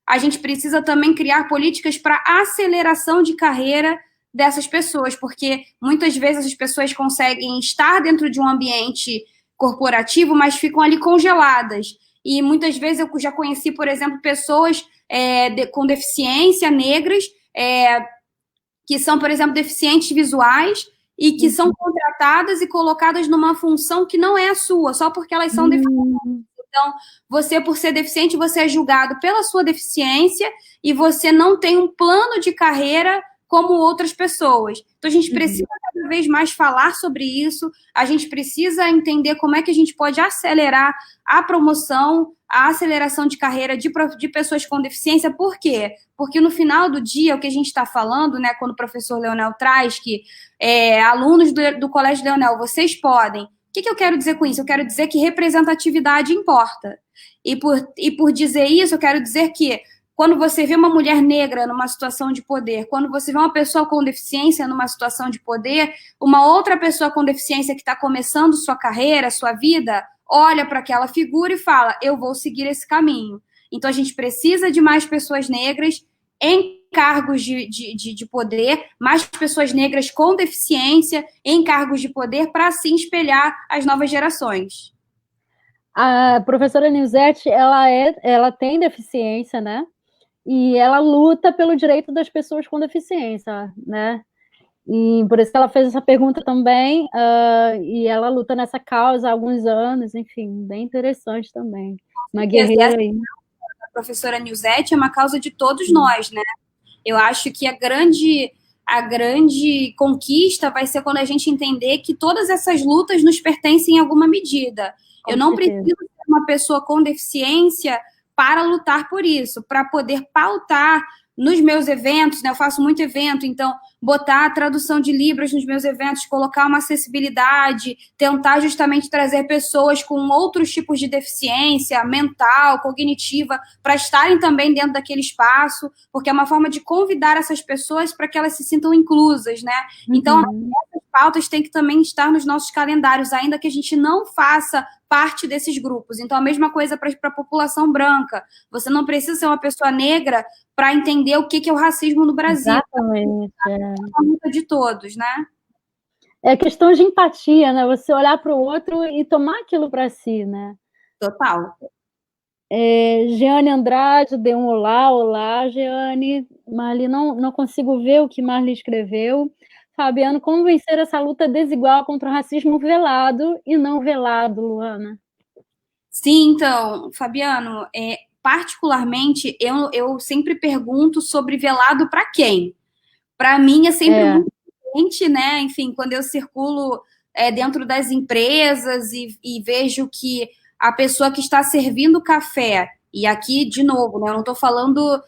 a gente precisa também criar políticas para aceleração de carreira dessas pessoas, porque muitas vezes as pessoas conseguem estar dentro de um ambiente corporativo, mas ficam ali congeladas. E muitas vezes eu já conheci, por exemplo, pessoas com deficiência, negras, que são, por exemplo, deficientes visuais e que são contratadas e colocadas numa função que não é a sua, só porque elas são deficientes. Então, você, por ser deficiente, você é julgado pela sua deficiência e você não tem um plano de carreira como outras pessoas. Então, a gente precisa cada vez mais falar sobre isso, a gente precisa entender como é que a gente pode acelerar a promoção, a aceleração de carreira de pessoas com deficiência. Por quê? Porque no final do dia, o que a gente está falando, né, quando o professor Leonel traz que alunos do Colégio Leonel, vocês podem. O que eu quero dizer com isso? Eu quero dizer que representatividade importa. E por dizer isso, eu quero dizer que quando você vê uma mulher negra numa situação de poder, quando você vê uma pessoa com deficiência numa situação de poder, uma outra pessoa com deficiência que está começando sua carreira, sua vida, olha para aquela figura e fala, eu vou seguir esse caminho. Então, a gente precisa de mais pessoas negras em cargos de poder, mais pessoas negras com deficiência em cargos de poder, para assim espelhar as novas gerações. A professora Nilzete, ela tem deficiência, né? E ela luta pelo direito das pessoas com deficiência, né? E por isso que ela fez essa pergunta também, e ela luta nessa causa há alguns anos, enfim, bem interessante também. Uma guerreira aí. A professora Nilzete é uma causa de todos nós, né? Eu acho que a grande conquista vai ser quando a gente entender que todas essas lutas nos pertencem em alguma medida. Eu não preciso ser uma pessoa com deficiência para lutar por isso, para poder pautar nos meus eventos, né? Eu faço muito evento, então botar a tradução de Libras nos meus eventos, colocar uma acessibilidade, tentar justamente trazer pessoas com outros tipos de deficiência mental, cognitiva, para estarem também dentro daquele espaço, porque é uma forma de convidar essas pessoas para que elas se sintam inclusas, né? Então, essas pautas têm que também estar nos nossos calendários, ainda que a gente não faça parte desses grupos. Então, a mesma coisa para a população branca. Você não precisa ser uma pessoa negra para entender o que é o racismo no Brasil. Exatamente. É uma luta de todos, né? É questão de empatia, né? Você olhar para o outro e tomar aquilo para si, né? Total. Jeane Andrade deu um olá. Olá, Jeane. Marli, não consigo ver o que Marli escreveu. Fabiano, como vencer essa luta desigual contra o racismo velado e não velado, Luana? Sim, então, Fabiano, particularmente, eu sempre pergunto sobre velado para quem? Para mim é sempre muito evidente, né? Enfim, quando eu circulo dentro das empresas e vejo que a pessoa que está servindo café, e aqui, de novo, né, eu não estou falando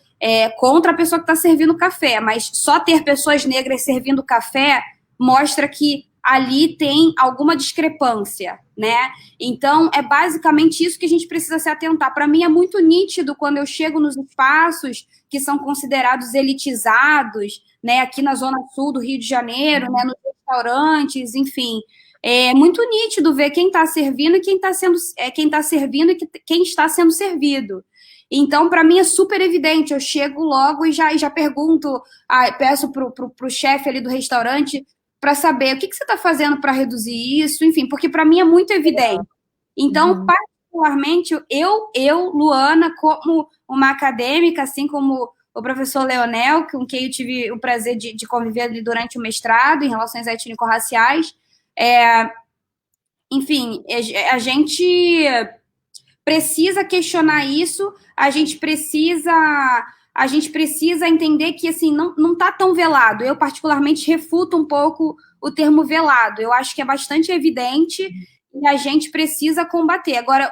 contra a pessoa que está servindo café, mas só ter pessoas negras servindo café mostra que ali tem alguma discrepância, né? Então, é basicamente isso que a gente precisa se atentar. Para mim, é muito nítido quando eu chego nos espaços que são considerados elitizados, né? Aqui na Zona Sul do Rio de Janeiro, né? Nos restaurantes, enfim. É muito nítido ver quem está servindo e quem está servindo e quem está sendo servido. Então, para mim, é super evidente. Eu chego logo e já pergunto, peço para o chefe ali do restaurante para saber o que você está fazendo para reduzir isso, enfim, porque para mim é muito evidente. Então, particularmente, eu, Luana, como uma acadêmica, assim como o professor Leonel, com quem eu tive o prazer de conviver ali durante o mestrado em relações étnico-raciais, enfim, a gente precisa questionar isso, a gente precisa entender que, assim, não está tão velado. Eu, particularmente, refuto um pouco o termo velado. Eu acho que é bastante evidente e a gente precisa combater. Agora,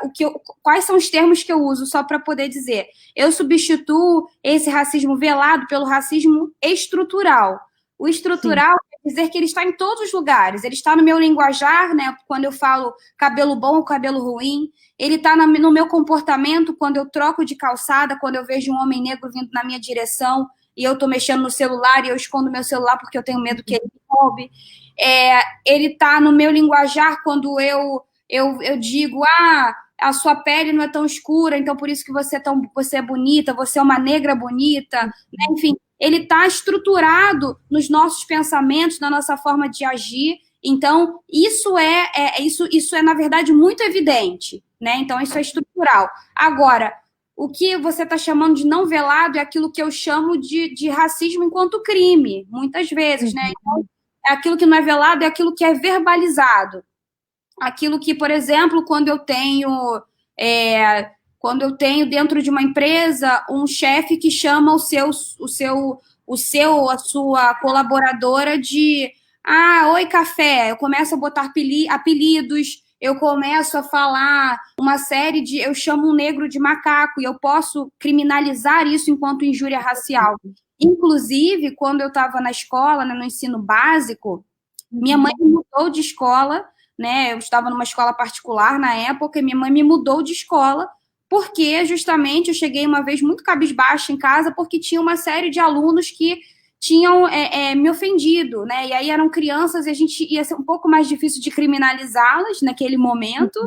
quais são os termos que eu uso, só para poder dizer? Eu substituo esse racismo velado pelo racismo estrutural. O estrutural quer dizer que ele está em todos os lugares. Ele está no meu linguajar, né? Quando eu falo cabelo bom ou cabelo ruim. Ele está no meu comportamento quando eu troco de calçada, quando eu vejo um homem negro vindo na minha direção e eu estou mexendo no celular e eu escondo meu celular porque eu tenho medo que ele me roube. Ele está no meu linguajar quando eu digo, a sua pele não é tão escura, então por isso que você é bonita, você é uma negra bonita, né? Enfim, ele está estruturado nos nossos pensamentos, na nossa forma de agir. Então, isso é, na verdade, muito evidente, né? Então, isso é estrutural. Agora, o que você está chamando de não velado é aquilo que eu chamo de racismo enquanto crime, muitas vezes, né? Então, aquilo que não é velado é aquilo que é verbalizado. Aquilo que, por exemplo, quando eu tenho dentro de uma empresa um chefe que chama a sua colaboradora de oi, café, eu começo a botar apelidos, eu começo a falar uma série de... Eu chamo um negro de macaco e eu posso criminalizar isso enquanto injúria racial. Inclusive, quando eu estava na escola, né, no ensino básico, minha mãe me mudou de escola, né? Eu estava numa escola particular na época e minha mãe me mudou de escola porque, justamente, eu cheguei uma vez muito cabisbaixa em casa porque tinha uma série de alunos que tinham me ofendido, né? E aí eram crianças e ia ser um pouco mais difícil de criminalizá-las naquele momento,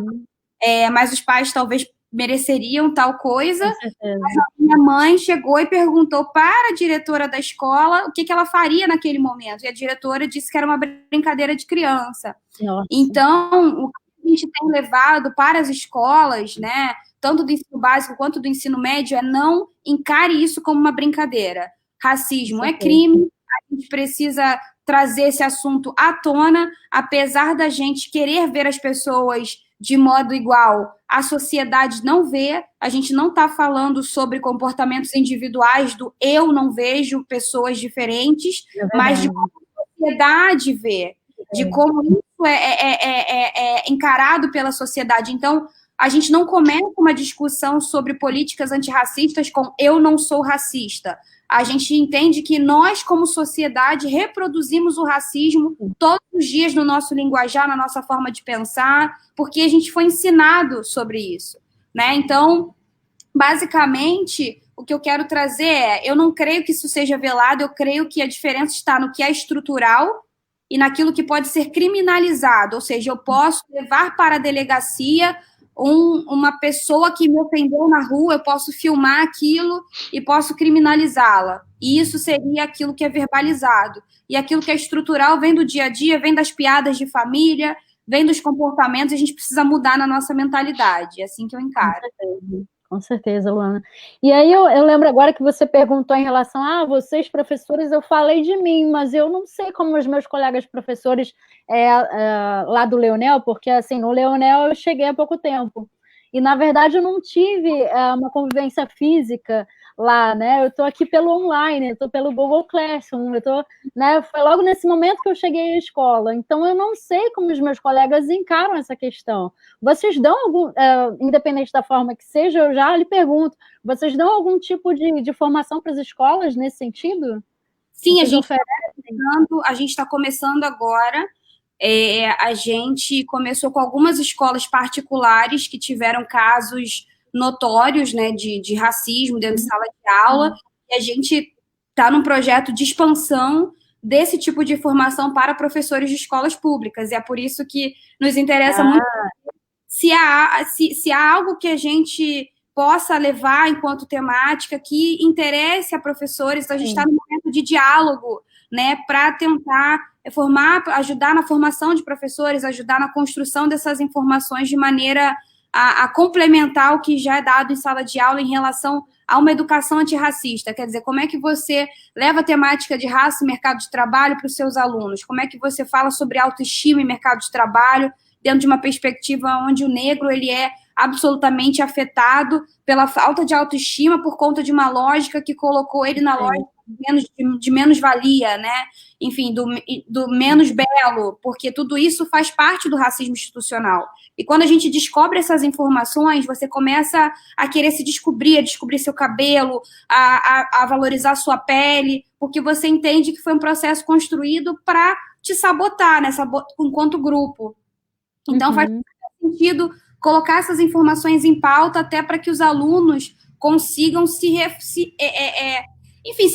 mas os pais talvez mereceriam tal coisa. Mas a minha mãe chegou e perguntou para a diretora da escola o que ela faria naquele momento. E a diretora disse que era uma brincadeira de criança. Nossa. Então, o que a gente tem levado para as escolas, né, tanto do ensino básico quanto do ensino médio, não encare isso como uma brincadeira. Racismo é crime, a gente precisa trazer esse assunto à tona, apesar da gente querer ver as pessoas de modo igual, a sociedade não vê, a gente não está falando sobre comportamentos individuais do eu não vejo pessoas diferentes, mas de como a sociedade vê, de como isso é encarado pela sociedade. Então, a gente não começa uma discussão sobre políticas antirracistas com eu não sou racista. A gente entende que nós, como sociedade, reproduzimos o racismo todos os dias no nosso linguajar, na nossa forma de pensar, porque a gente foi ensinado sobre isso, né? Então, basicamente, o que eu quero trazer eu não creio que isso seja velado, eu creio que a diferença está no que é estrutural e naquilo que pode ser criminalizado, ou seja, eu posso levar para a delegacia uma pessoa que me ofendeu na rua, eu posso filmar aquilo e posso criminalizá-la. E isso seria aquilo que é verbalizado. E aquilo que é estrutural vem do dia a dia, vem das piadas de família, vem dos comportamentos, e a gente precisa mudar na nossa mentalidade. É assim que eu encaro. Com certeza, Luana. E aí eu lembro agora que você perguntou em relação a vocês, professores, eu falei de mim, mas eu não sei como os meus colegas professores lá do Leonel, porque assim, no Leonel eu cheguei há pouco tempo. E, na verdade, eu não tive uma convivência física lá, né? Eu estou aqui pelo online, eu estou pelo Google Classroom, né? Foi logo nesse momento que eu cheguei à escola. Então, eu não sei como os meus colegas encaram essa questão. Vocês dão algum, independente da forma que seja, eu já lhe pergunto, vocês dão algum tipo de formação para as escolas nesse sentido? Sim, a gente está começando agora. A gente começou com algumas escolas particulares que tiveram casos notórios, né, de racismo dentro de sala de aula, e a gente está num projeto de expansão desse tipo de formação para professores de escolas públicas, e é por isso que nos interessa muito se há algo que a gente possa levar enquanto temática que interesse a professores. Então, a gente está no momento de diálogo, né, para tentar ajudar na formação de professores, ajudar na construção dessas informações de maneira a complementar o que já é dado em sala de aula em relação a uma educação antirracista. Quer dizer, como é que você leva a temática de raça e mercado de trabalho para os seus alunos? Como é que você fala sobre autoestima e mercado de trabalho dentro de uma perspectiva onde o negro ele é absolutamente afetado pela falta de autoestima por conta de uma lógica que colocou ele na lógica de menos-valia, né? Enfim, do menos belo, porque tudo isso faz parte do racismo institucional. E quando a gente descobre essas informações, você começa a querer se descobrir, a descobrir seu cabelo, a valorizar sua pele, porque você entende que foi um processo construído para te sabotar, né? Enquanto grupo. Então, faz sentido colocar essas informações em pauta até para que os alunos consigam se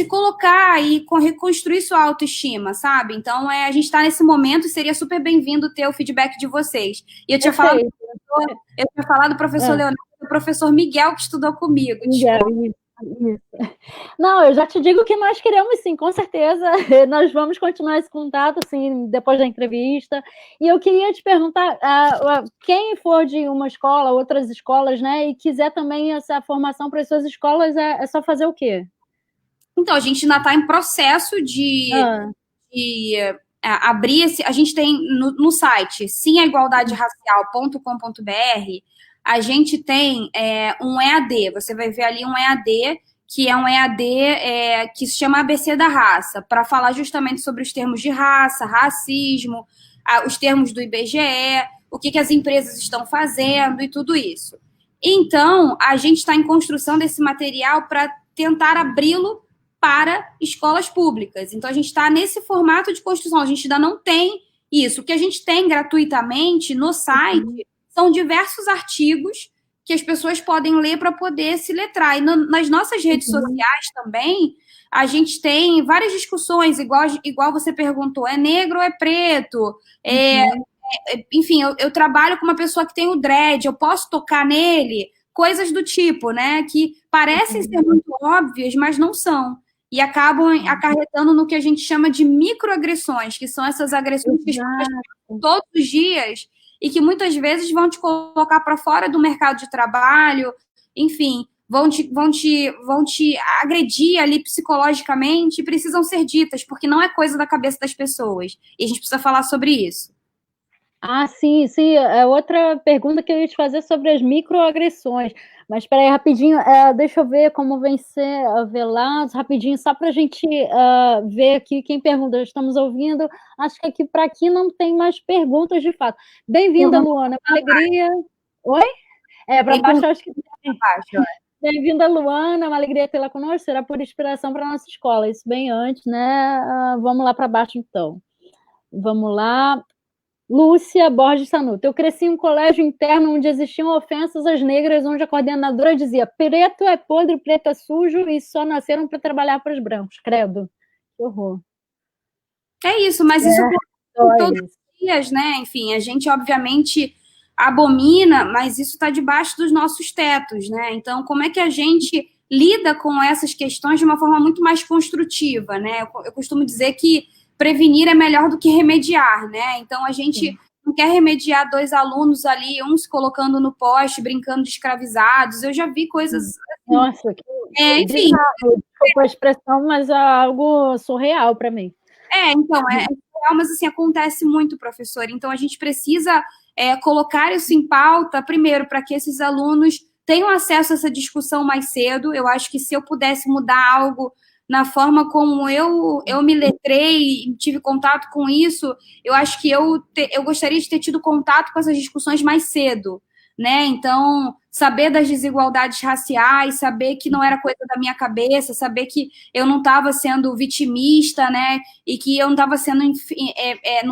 colocar e reconstruir sua autoestima, sabe? Então, a gente está nesse momento e seria super bem-vindo ter o feedback de vocês. E eu tinha falado do professor Leonardo, do professor Miguel, que estudou comigo. Miguel, isso. Não, eu já te digo que nós queremos sim, com certeza. Nós vamos continuar esse contato, sim, depois da entrevista. E eu queria te perguntar, quem for de uma escola, outras escolas, né, e quiser também essa formação para as suas escolas, é só fazer o quê? Então, a gente ainda está em processo de abrir a gente tem no site simaigualdaderacial.com.br, a gente tem um EAD, você vai ver ali um EAD, que é um EAD que se chama ABC da Raça, para falar justamente sobre os termos de raça, racismo, os termos do IBGE, o que as empresas estão fazendo e tudo isso. Então, a gente está em construção desse material para tentar abri-lo para escolas públicas. Então, a gente está nesse formato de construção, a gente ainda não tem isso. O que a gente tem gratuitamente no site são diversos artigos que as pessoas podem ler para poder se letrar. E nas nossas redes sociais também, a gente tem várias discussões, igual você perguntou, é negro ou é preto? Enfim, eu trabalho com uma pessoa que tem o dread, eu posso tocar nele? Coisas do tipo, né? Que parecem ser muito óbvias, mas não são. E acabam acarretando no que a gente chama de microagressões, que são essas agressões que as pessoas fazem todos os dias e que muitas vezes vão te colocar para fora do mercado de trabalho, enfim, vão te agredir ali psicologicamente e precisam ser ditas, porque não é coisa da cabeça das pessoas. E a gente precisa falar sobre isso. Sim. Outra pergunta que eu ia te fazer sobre as microagressões. Mas espera aí, rapidinho, deixa eu ver como vencer Veloz, rapidinho, só para a gente ver aqui quem pergunta. Estamos ouvindo, acho que aqui para aqui não tem mais perguntas de fato. Bem-vinda, Luana, uma alegria. Oi? Para baixo, acho que tem. Bem-vinda, Luana, uma alegria tê-la conosco, será por inspiração para a nossa escola, isso bem antes, né? Vamos lá para baixo, então. Vamos lá. Lúcia Borges Sanuto. Eu cresci em um colégio interno onde existiam ofensas às negras, onde a coordenadora dizia preto é podre, preto é sujo e só nasceram para trabalhar para os brancos. Credo. Que horror. É isso, mas isso todos os dias, né? Enfim, a gente obviamente abomina, mas isso está debaixo dos nossos tetos, né? Então, como é que a gente lida com essas questões de uma forma muito mais construtiva, né? Eu costumo dizer que prevenir é melhor do que remediar, né? Então, a gente não quer remediar 2 alunos ali, um se colocando no poste, brincando de escravizados. Eu já vi coisas... Nossa, enfim... Desculpa a expressão, mas é algo surreal para mim. Então, mas assim, acontece muito, professor. Então, a gente precisa colocar isso em pauta, primeiro, para que esses alunos tenham acesso a essa discussão mais cedo. Eu acho que se eu pudesse mudar algo na forma como eu me letrei e tive contato com isso, eu acho que eu gostaria de ter tido contato com essas discussões mais cedo, né? Então, saber das desigualdades raciais, saber que não era coisa da minha cabeça, saber que eu não estava sendo vitimista, né? E que eu não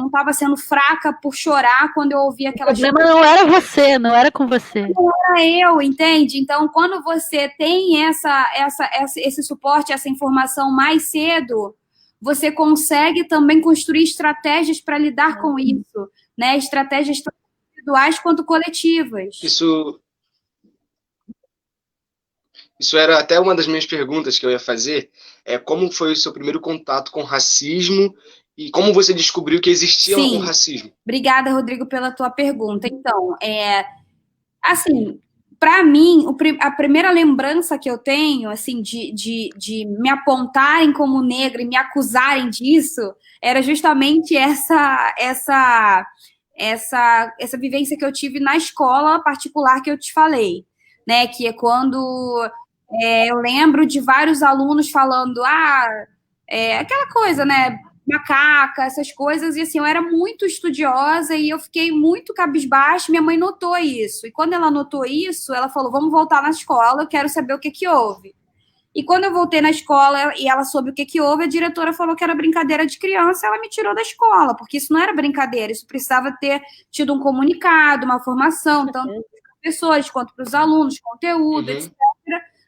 estava sendo fraca por chorar quando eu ouvia aquelas coisas. O problema não era você, não era com você. Não era eu, entende? Então, quando você tem esse suporte, essa informação mais cedo, você consegue também construir estratégias para lidar com isso, né? Estratégias tanto individuais quanto coletivas. Isso era até uma das minhas perguntas que eu ia fazer, como foi o seu primeiro contato com racismo e como você descobriu que existia um racismo? Obrigada, Rodrigo, pela tua pergunta. Então, assim, para mim, a primeira lembrança que eu tenho, assim, de me apontarem como negra e me acusarem disso, era justamente essa vivência que eu tive na escola particular que eu te falei, né? Que é quando eu lembro de vários alunos falando, aquela coisa, né? Macaca, essas coisas, e assim, eu era muito estudiosa e eu fiquei muito cabisbaixa, minha mãe notou isso, e quando ela notou isso, ela falou, vamos voltar na escola, eu quero saber o que houve. E quando eu voltei na escola e ela soube o que houve, a diretora falou que era brincadeira de criança, ela me tirou da escola, porque isso não era brincadeira, isso precisava ter tido um comunicado, uma formação, tanto para as pessoas quanto para os alunos, conteúdo, etc.,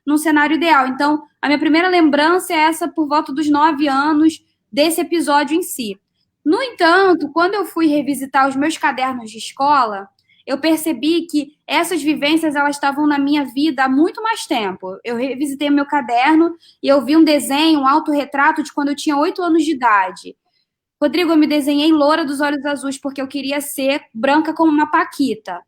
num cenário ideal. Então, a minha primeira lembrança é essa por volta dos 9 anos, desse episódio em si. No entanto, quando eu fui revisitar os meus cadernos de escola, eu percebi que essas vivências elas estavam na minha vida há muito mais tempo. Eu revisitei meu caderno e eu vi um desenho, um autorretrato de quando eu tinha 8 anos de idade. Rodrigo, eu me desenhei loura dos olhos azuis porque eu queria ser branca como uma paquita.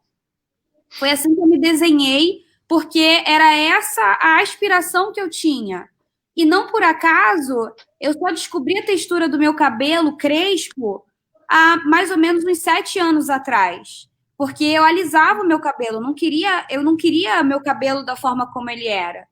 Foi assim que eu me desenhei, porque era essa a aspiração que eu tinha. E não por acaso, eu só descobri a textura do meu cabelo crespo há mais ou menos uns 7 anos atrás. Porque eu alisava o meu cabelo, eu não queria meu cabelo da forma como ele era.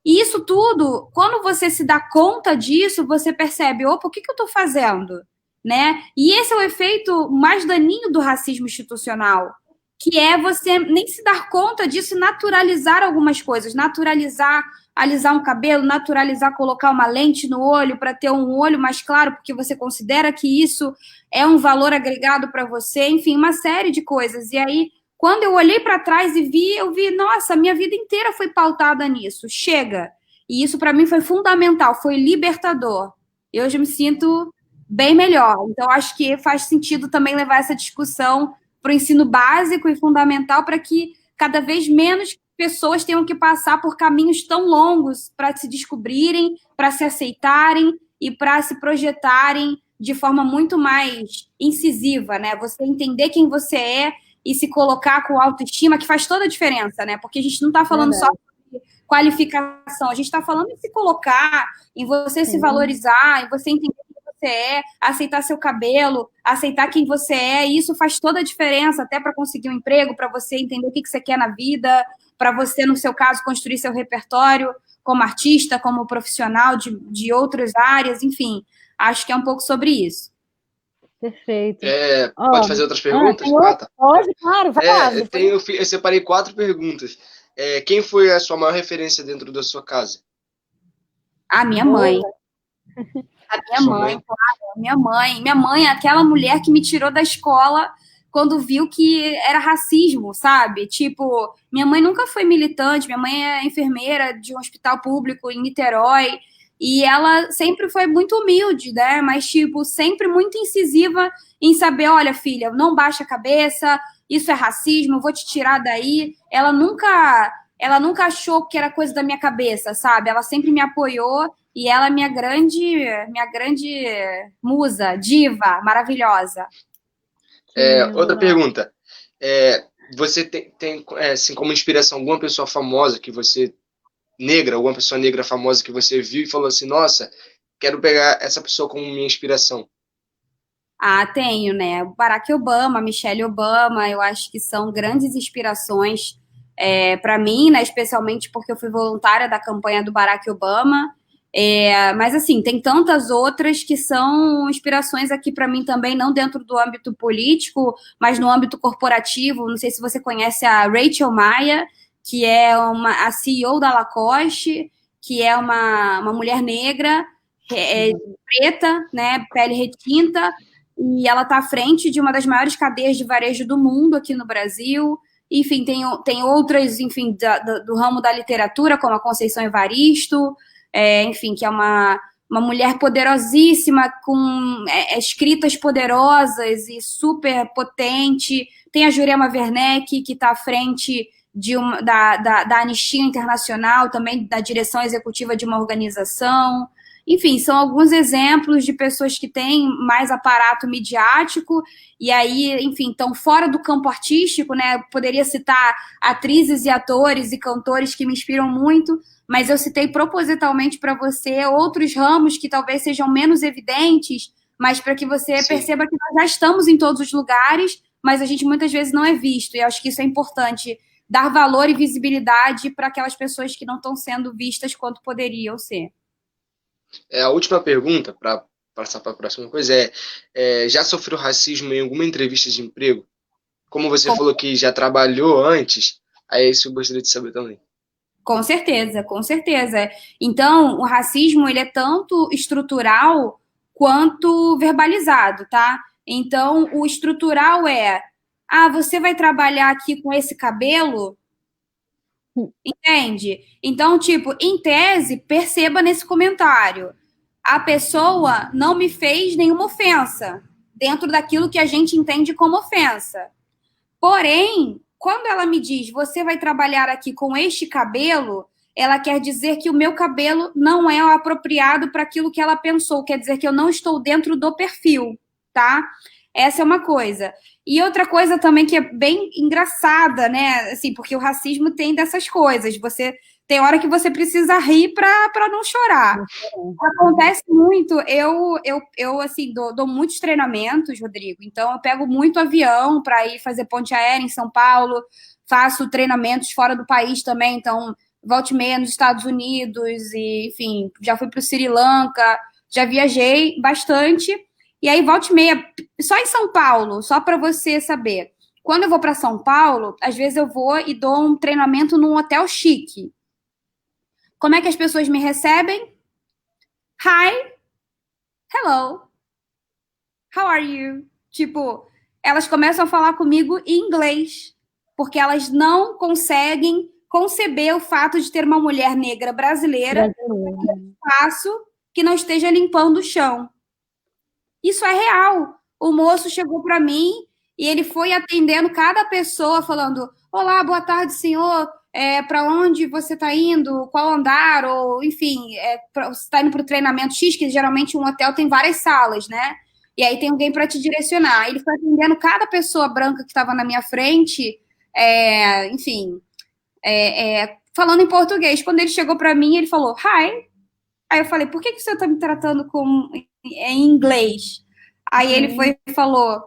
E isso tudo, quando você se dá conta disso, você percebe, opa, o que eu estou fazendo? Né? E esse é o efeito mais daninho do racismo institucional, que é você nem se dar conta disso e naturalizar algumas coisas, naturalizar alisar um cabelo, naturalizar, colocar uma lente no olho para ter um olho mais claro, porque você considera que isso é um valor agregado para você, enfim, uma série de coisas. E aí, quando eu olhei para trás e eu vi, nossa, minha vida inteira foi pautada nisso, chega. E isso para mim foi fundamental, foi libertador. E hoje eu me sinto bem melhor. Então, acho que faz sentido também levar essa discussão para o ensino básico e fundamental para que cada vez menos pessoas tenham que passar por caminhos tão longos para se descobrirem, para se aceitarem e para se projetarem de forma muito mais incisiva, né? Você entender quem você é e se colocar com autoestima, que faz toda a diferença, né? Porque a gente não está falando só de qualificação, a gente está falando em se colocar, em você se valorizar, em você entender quem você é, aceitar seu cabelo, aceitar quem você é, e isso faz toda a diferença, até para conseguir um emprego, para você entender o que você quer na vida, para você, no seu caso, construir seu repertório como artista, como profissional de outras áreas, enfim, acho que é um pouco sobre isso. Perfeito. Pode fazer outras perguntas? Pode, claro, vai lá. Eu separei 4 perguntas. Quem foi a sua maior referência dentro da sua casa? A minha mãe. A minha mãe, claro, a minha mãe. Minha mãe é aquela mulher que me tirou da escola quando viu que era racismo, sabe? Tipo, minha mãe nunca foi militante, minha mãe é enfermeira de um hospital público em Niterói, e ela sempre foi muito humilde, né? Mas, tipo, sempre muito incisiva em saber, olha, filha, não baixa a cabeça, isso é racismo, eu vou te tirar daí. Ela nunca achou que era coisa da minha cabeça, sabe? Ela sempre me apoiou, e ela é minha grande musa, diva, maravilhosa. Outra pergunta. Você tem assim, como inspiração alguma pessoa famosa que você, alguma pessoa negra famosa que você viu e falou assim, nossa, quero pegar essa pessoa como minha inspiração? Ah, tenho, né? O Barack Obama, a Michelle Obama, eu acho que são grandes inspirações para mim, né? Especialmente porque eu fui voluntária da campanha do Barack Obama. Mas, assim, tem tantas outras que são inspirações aqui para mim também, não dentro do âmbito político, mas no âmbito corporativo. Não sei se você conhece a Rachel Maia, que é a CEO da Lacoste, que é uma mulher negra, preta, né? Pele retinta, e ela está à frente de uma das maiores cadeias de varejo do mundo aqui no Brasil. Enfim, tem outras, enfim, do ramo da literatura, como a Conceição Evaristo, enfim, que é uma mulher poderosíssima, com escritas poderosas e super potente. Tem a Jurema Werneck, que está à frente da Anistia Internacional, também da direção executiva de uma organização. Enfim, são alguns exemplos de pessoas que têm mais aparato midiático e aí, enfim, estão fora do campo artístico, né? Eu poderia citar atrizes e atores e cantores que me inspiram muito, mas eu citei propositalmente para você outros ramos que talvez sejam menos evidentes, mas para que você perceba que nós já estamos em todos os lugares, mas a gente muitas vezes não é visto, e eu acho que isso é importante, dar valor e visibilidade para aquelas pessoas que não estão sendo vistas quanto poderiam ser. A última pergunta, para passar para a próxima coisa, já sofreu racismo em alguma entrevista de emprego? Como você falou que já trabalhou antes, aí isso eu gostaria de saber também. Com certeza, com certeza. Então, o racismo, ele é tanto estrutural quanto verbalizado, tá? Então, o estrutural você vai trabalhar aqui com esse cabelo? Entende? Então, tipo, em tese, perceba nesse comentário. A pessoa não me fez nenhuma ofensa, dentro daquilo que a gente entende como ofensa. Porém, quando ela me diz, você vai trabalhar aqui com este cabelo, ela quer dizer que o meu cabelo não é apropriado para aquilo que ela pensou, quer dizer que eu não estou dentro do perfil, tá? Essa é uma coisa. E outra coisa também que é bem engraçada, né? Assim, porque o racismo tem dessas coisas. Tem hora que você precisa rir para não chorar. Acontece muito. Eu assim, dou muitos treinamentos, Rodrigo. Então, eu pego muito avião para ir fazer ponte aérea em São Paulo. Faço treinamentos fora do país também. Então, volta e meia nos Estados Unidos. E, enfim, já fui para o Sri Lanka. Já viajei bastante. E aí, volta e meia, só em São Paulo, só para você saber. Quando eu vou para São Paulo, às vezes eu vou e dou um treinamento num hotel chique. Como é que as pessoas me recebem? Hi, hello, how are you? Tipo, elas começam a falar comigo em inglês, porque elas não conseguem conceber o fato de ter uma mulher negra brasileira no espaço que não esteja limpando o chão. Isso é real. O moço chegou para mim e ele foi atendendo cada pessoa, falando: olá, boa tarde, senhor. Para onde você está indo? Qual andar? Ou, enfim, você está indo para o treinamento X, que geralmente um hotel tem várias salas, né? E aí tem alguém para te direcionar. Ele foi atendendo cada pessoa branca que estava na minha frente, enfim, falando em português. Quando ele chegou para mim, ele falou: hi. Aí eu falei: por que você está me tratando em inglês? Aí ele foi e falou: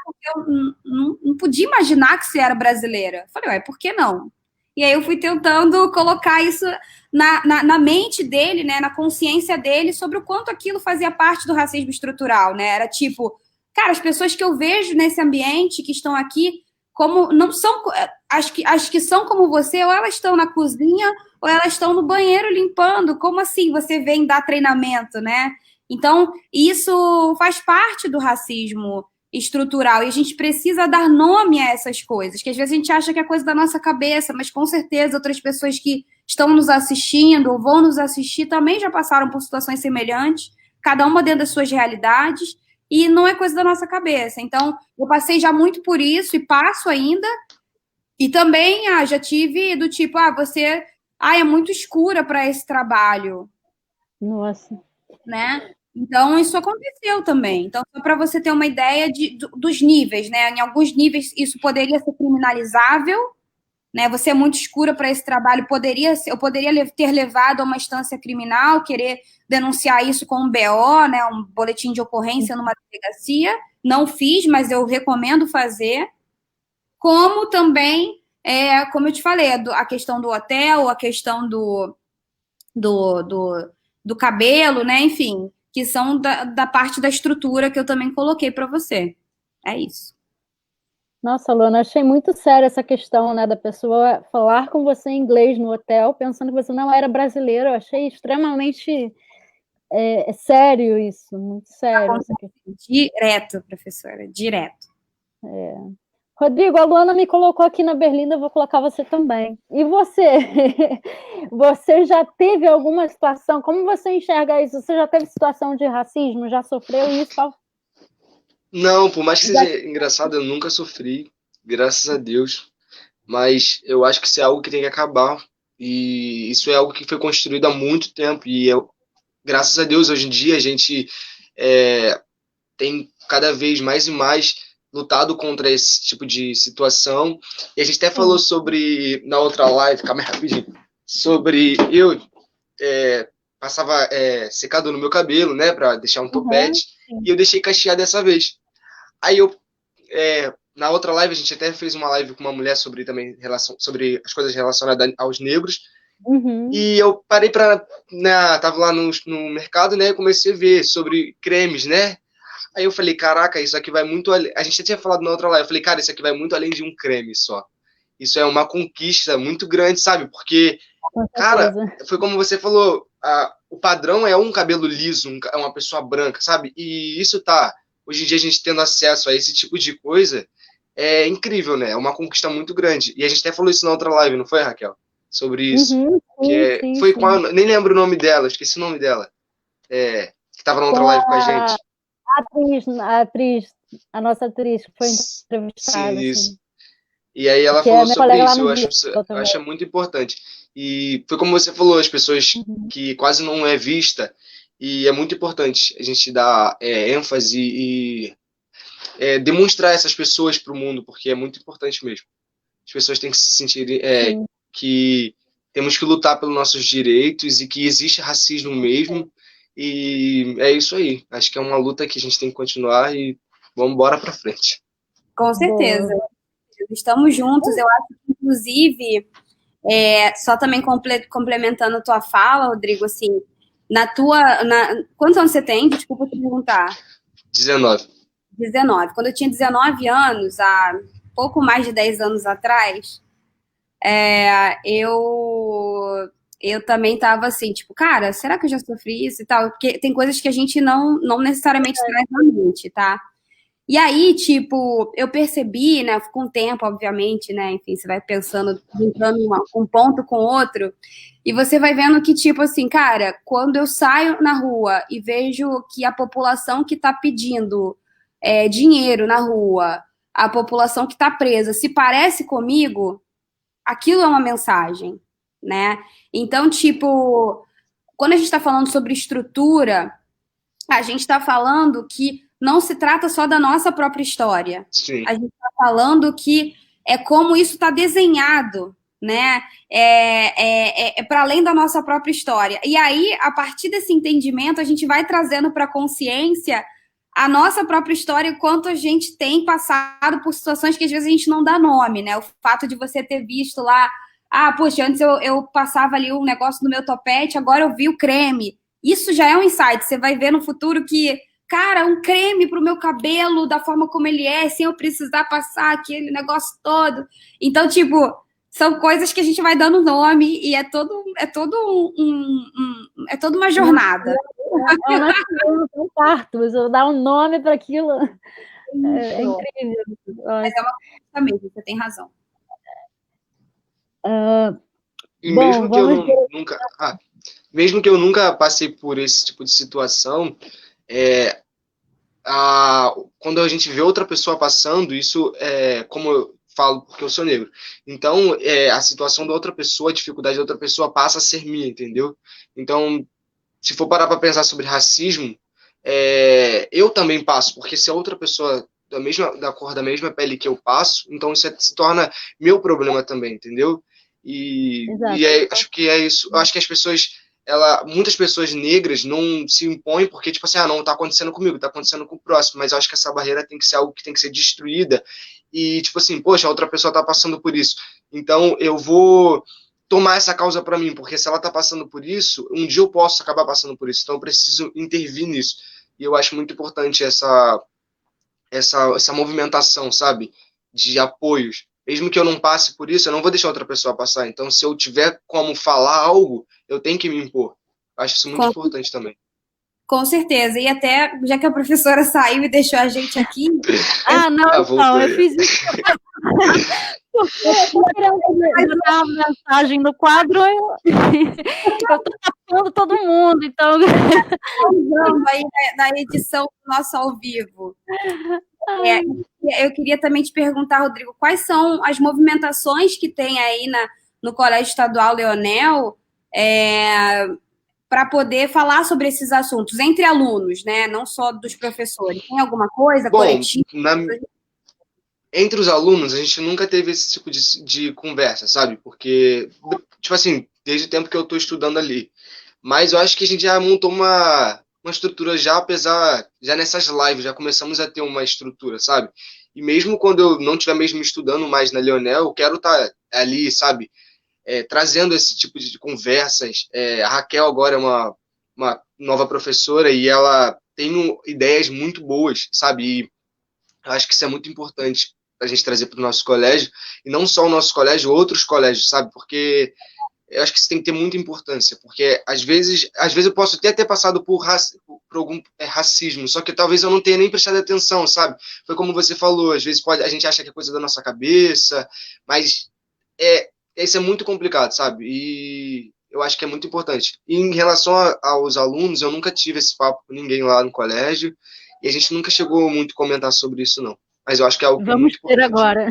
porque eu não podia imaginar que você era brasileira. Eu falei: por que não? E aí eu fui tentando colocar isso na mente dele, né, na consciência dele, sobre o quanto aquilo fazia parte do racismo estrutural, né? Era tipo, cara, as pessoas que eu vejo nesse ambiente, que estão aqui, como não são, as que são como você, ou elas estão na cozinha, ou elas estão no banheiro limpando. Como assim você vem dar treinamento, né? Então, isso faz parte do racismo estrutural, e a gente precisa dar nome a essas coisas, que às vezes a gente acha que é coisa da nossa cabeça, mas com certeza outras pessoas que estão nos assistindo ou vão nos assistir também já passaram por situações semelhantes, cada uma dentro das suas realidades, e não é coisa da nossa cabeça. Então, eu passei já muito por isso, e passo ainda, e também já tive do tipo, você é muito escura para esse trabalho. Nossa. Né? Então, isso aconteceu também. Então, só para você ter uma ideia dos níveis, né? Em alguns níveis, isso poderia ser criminalizável, né? Você é muito escura para esse trabalho, eu poderia ter levado a uma instância criminal, querer denunciar isso com um BO, né? Um boletim de ocorrência numa delegacia, não fiz, mas eu recomendo fazer. Como também, como eu te falei, a questão do hotel, a questão do cabelo, né? Enfim, que são da parte da estrutura que eu também coloquei para você. É isso. Nossa, Luana, achei muito séria essa questão, né, da pessoa falar com você em inglês no hotel, pensando que você não era brasileiro. Eu achei extremamente sério isso, muito sério. Essa questão. Direto, professora, direto. Rodrigo, a Luana me colocou aqui na Berlinda, eu vou colocar você também. E você? Você já teve alguma situação? Como você enxerga isso? Você já teve situação de racismo? Já sofreu isso? Não, por mais que seja engraçado, eu nunca sofri, graças a Deus. Mas eu acho que isso é algo que tem que acabar. E isso é algo que foi construído há muito tempo. E graças a Deus, hoje em dia, a gente tem cada vez mais e mais lutado contra esse tipo de situação. E a gente até falou sobre, na outra live, calma aí rapidinho, sobre eu passava secador no meu cabelo, né, para deixar um topete, e eu deixei cachear dessa vez. Aí na outra live, a gente até fez uma live com uma mulher sobre também sobre as coisas relacionadas aos negros. E eu parei tava lá no mercado, né, e comecei a ver sobre cremes, né. Aí eu falei, caraca, isso aqui vai muito além. A gente já tinha falado na outra live, eu falei, cara, isso aqui vai muito além de um creme só. Isso é uma conquista muito grande, sabe? Porque, cara, foi como você falou, o padrão é um cabelo liso, é uma pessoa branca, sabe? E isso hoje em dia a gente tendo acesso a esse tipo de coisa, é incrível, né? É uma conquista muito grande. E a gente até falou isso na outra live, não foi, Raquel? Sobre isso. Foi com nem lembro o nome dela, esqueci o nome dela. Que tava na outra live com a gente. A nossa atriz que foi entrevistada. Sim, isso. E aí ela falou sobre isso, eu acho muito importante. E foi como você falou, as pessoas que quase não é vista, e é muito importante a gente dar ênfase e demonstrar essas pessoas para o mundo, porque é muito importante mesmo. As pessoas têm que se sentir que temos que lutar pelos nossos direitos e que existe racismo mesmo. E é isso aí. Acho que é uma luta que a gente tem que continuar e vamos embora para frente. Com certeza. Boa. Estamos juntos. Eu acho que, inclusive, só também complementando a tua fala, Rodrigo, assim, quantos anos você tem? Desculpa te perguntar. 19. 19. Quando eu tinha 19 anos, há pouco mais de 10 anos atrás, eu também tava assim, tipo, cara, será que eu já sofri isso e tal? Porque tem coisas que a gente não necessariamente traz na mente, tá? E aí, tipo, eu percebi, né, com o tempo, obviamente, né, enfim, você vai pensando, juntando um ponto com outro, e você vai vendo que, tipo assim, cara, quando eu saio na rua e vejo que a população que tá pedindo dinheiro na rua, a população que tá presa, se parece comigo, aquilo é uma mensagem, né? Então, tipo, quando a gente tá falando sobre estrutura, a gente tá falando que não se trata só da nossa própria história. Sim. A gente está falando que é como isso está desenhado, né? Para além da nossa própria história. E aí, a partir desse entendimento, a gente vai trazendo para a consciência a nossa própria história e quanto a gente tem passado por situações que às vezes a gente não dá nome, né? O fato de você ter visto lá, poxa, antes eu passava ali um negócio no meu topete, agora eu vi o creme. Isso já é um insight. Você vai ver no futuro que cara, um creme para o meu cabelo da forma como ele sem eu precisar passar aquele negócio todo. Então, tipo, são coisas que a gente vai dando nome e é toda uma jornada. Um parto, você vai dar um nome para aquilo. É incrível. Mas é uma coisa mesmo, você tem razão. E mesmo que eu nunca passei por esse tipo de situação, quando a gente vê outra pessoa passando, isso como eu falo, porque eu sou negro. Então, a situação da outra pessoa, a dificuldade da outra pessoa passa a ser minha, entendeu? Então, se for parar para pensar sobre racismo, eu também passo, porque se a outra pessoa da cor da mesma pele que eu passo, então isso se torna meu problema também, entendeu? E acho que é isso. Eu acho que as pessoas muitas pessoas negras não se impõem porque, tipo assim, não tá acontecendo comigo, tá acontecendo com o próximo, mas eu acho que essa barreira tem que ser algo que tem que ser destruída e, tipo assim, poxa, a outra pessoa tá passando por isso, então eu vou tomar essa causa para mim, porque se ela tá passando por isso, um dia eu posso acabar passando por isso, então eu preciso intervir nisso, e eu acho muito importante essa movimentação, sabe, de apoios. Mesmo que eu não passe por isso, eu não vou deixar outra pessoa passar. Então, se eu tiver como falar algo, eu tenho que me impor. Acho isso muito importante também. Com certeza. E até, já que a professora saiu e deixou a gente aqui... Não, eu fiz isso. Eu querendo botar a mensagem no quadro, eu tô tapando todo mundo, então... aí na edição do nosso ao vivo. Eu queria também te perguntar, Rodrigo, quais são as movimentações que tem aí no Colégio Estadual Leonel para poder falar sobre esses assuntos entre alunos, né? Não só dos professores. Tem alguma coisa coletiva? Entre os alunos, a gente nunca teve esse tipo de conversa, sabe? Porque, tipo assim, desde o tempo que eu estou estudando ali. Mas eu acho que a gente já montou uma estrutura já nessas lives, já começamos a ter uma estrutura, sabe? E mesmo quando eu não estiver mesmo estudando mais na Leonel, eu quero estar ali, sabe? Trazendo esse tipo de conversas. A Raquel agora é uma nova professora e ela tem ideias muito boas, sabe? E eu acho que isso é muito importante a gente trazer para o nosso colégio, e não só o nosso colégio, outros colégios, sabe? Porque eu acho que isso tem que ter muita importância, porque às vezes eu posso até ter passado por algum racismo, só que talvez eu não tenha nem prestado atenção, sabe? Foi como você falou, às vezes a gente acha que é coisa da nossa cabeça, mas isso é muito complicado, sabe? E eu acho que é muito importante. E em relação aos alunos, eu nunca tive esse papo com ninguém lá no colégio, e a gente nunca chegou muito a comentar sobre isso, não. Mas eu acho que é algo muito importante. Vamos ter agora.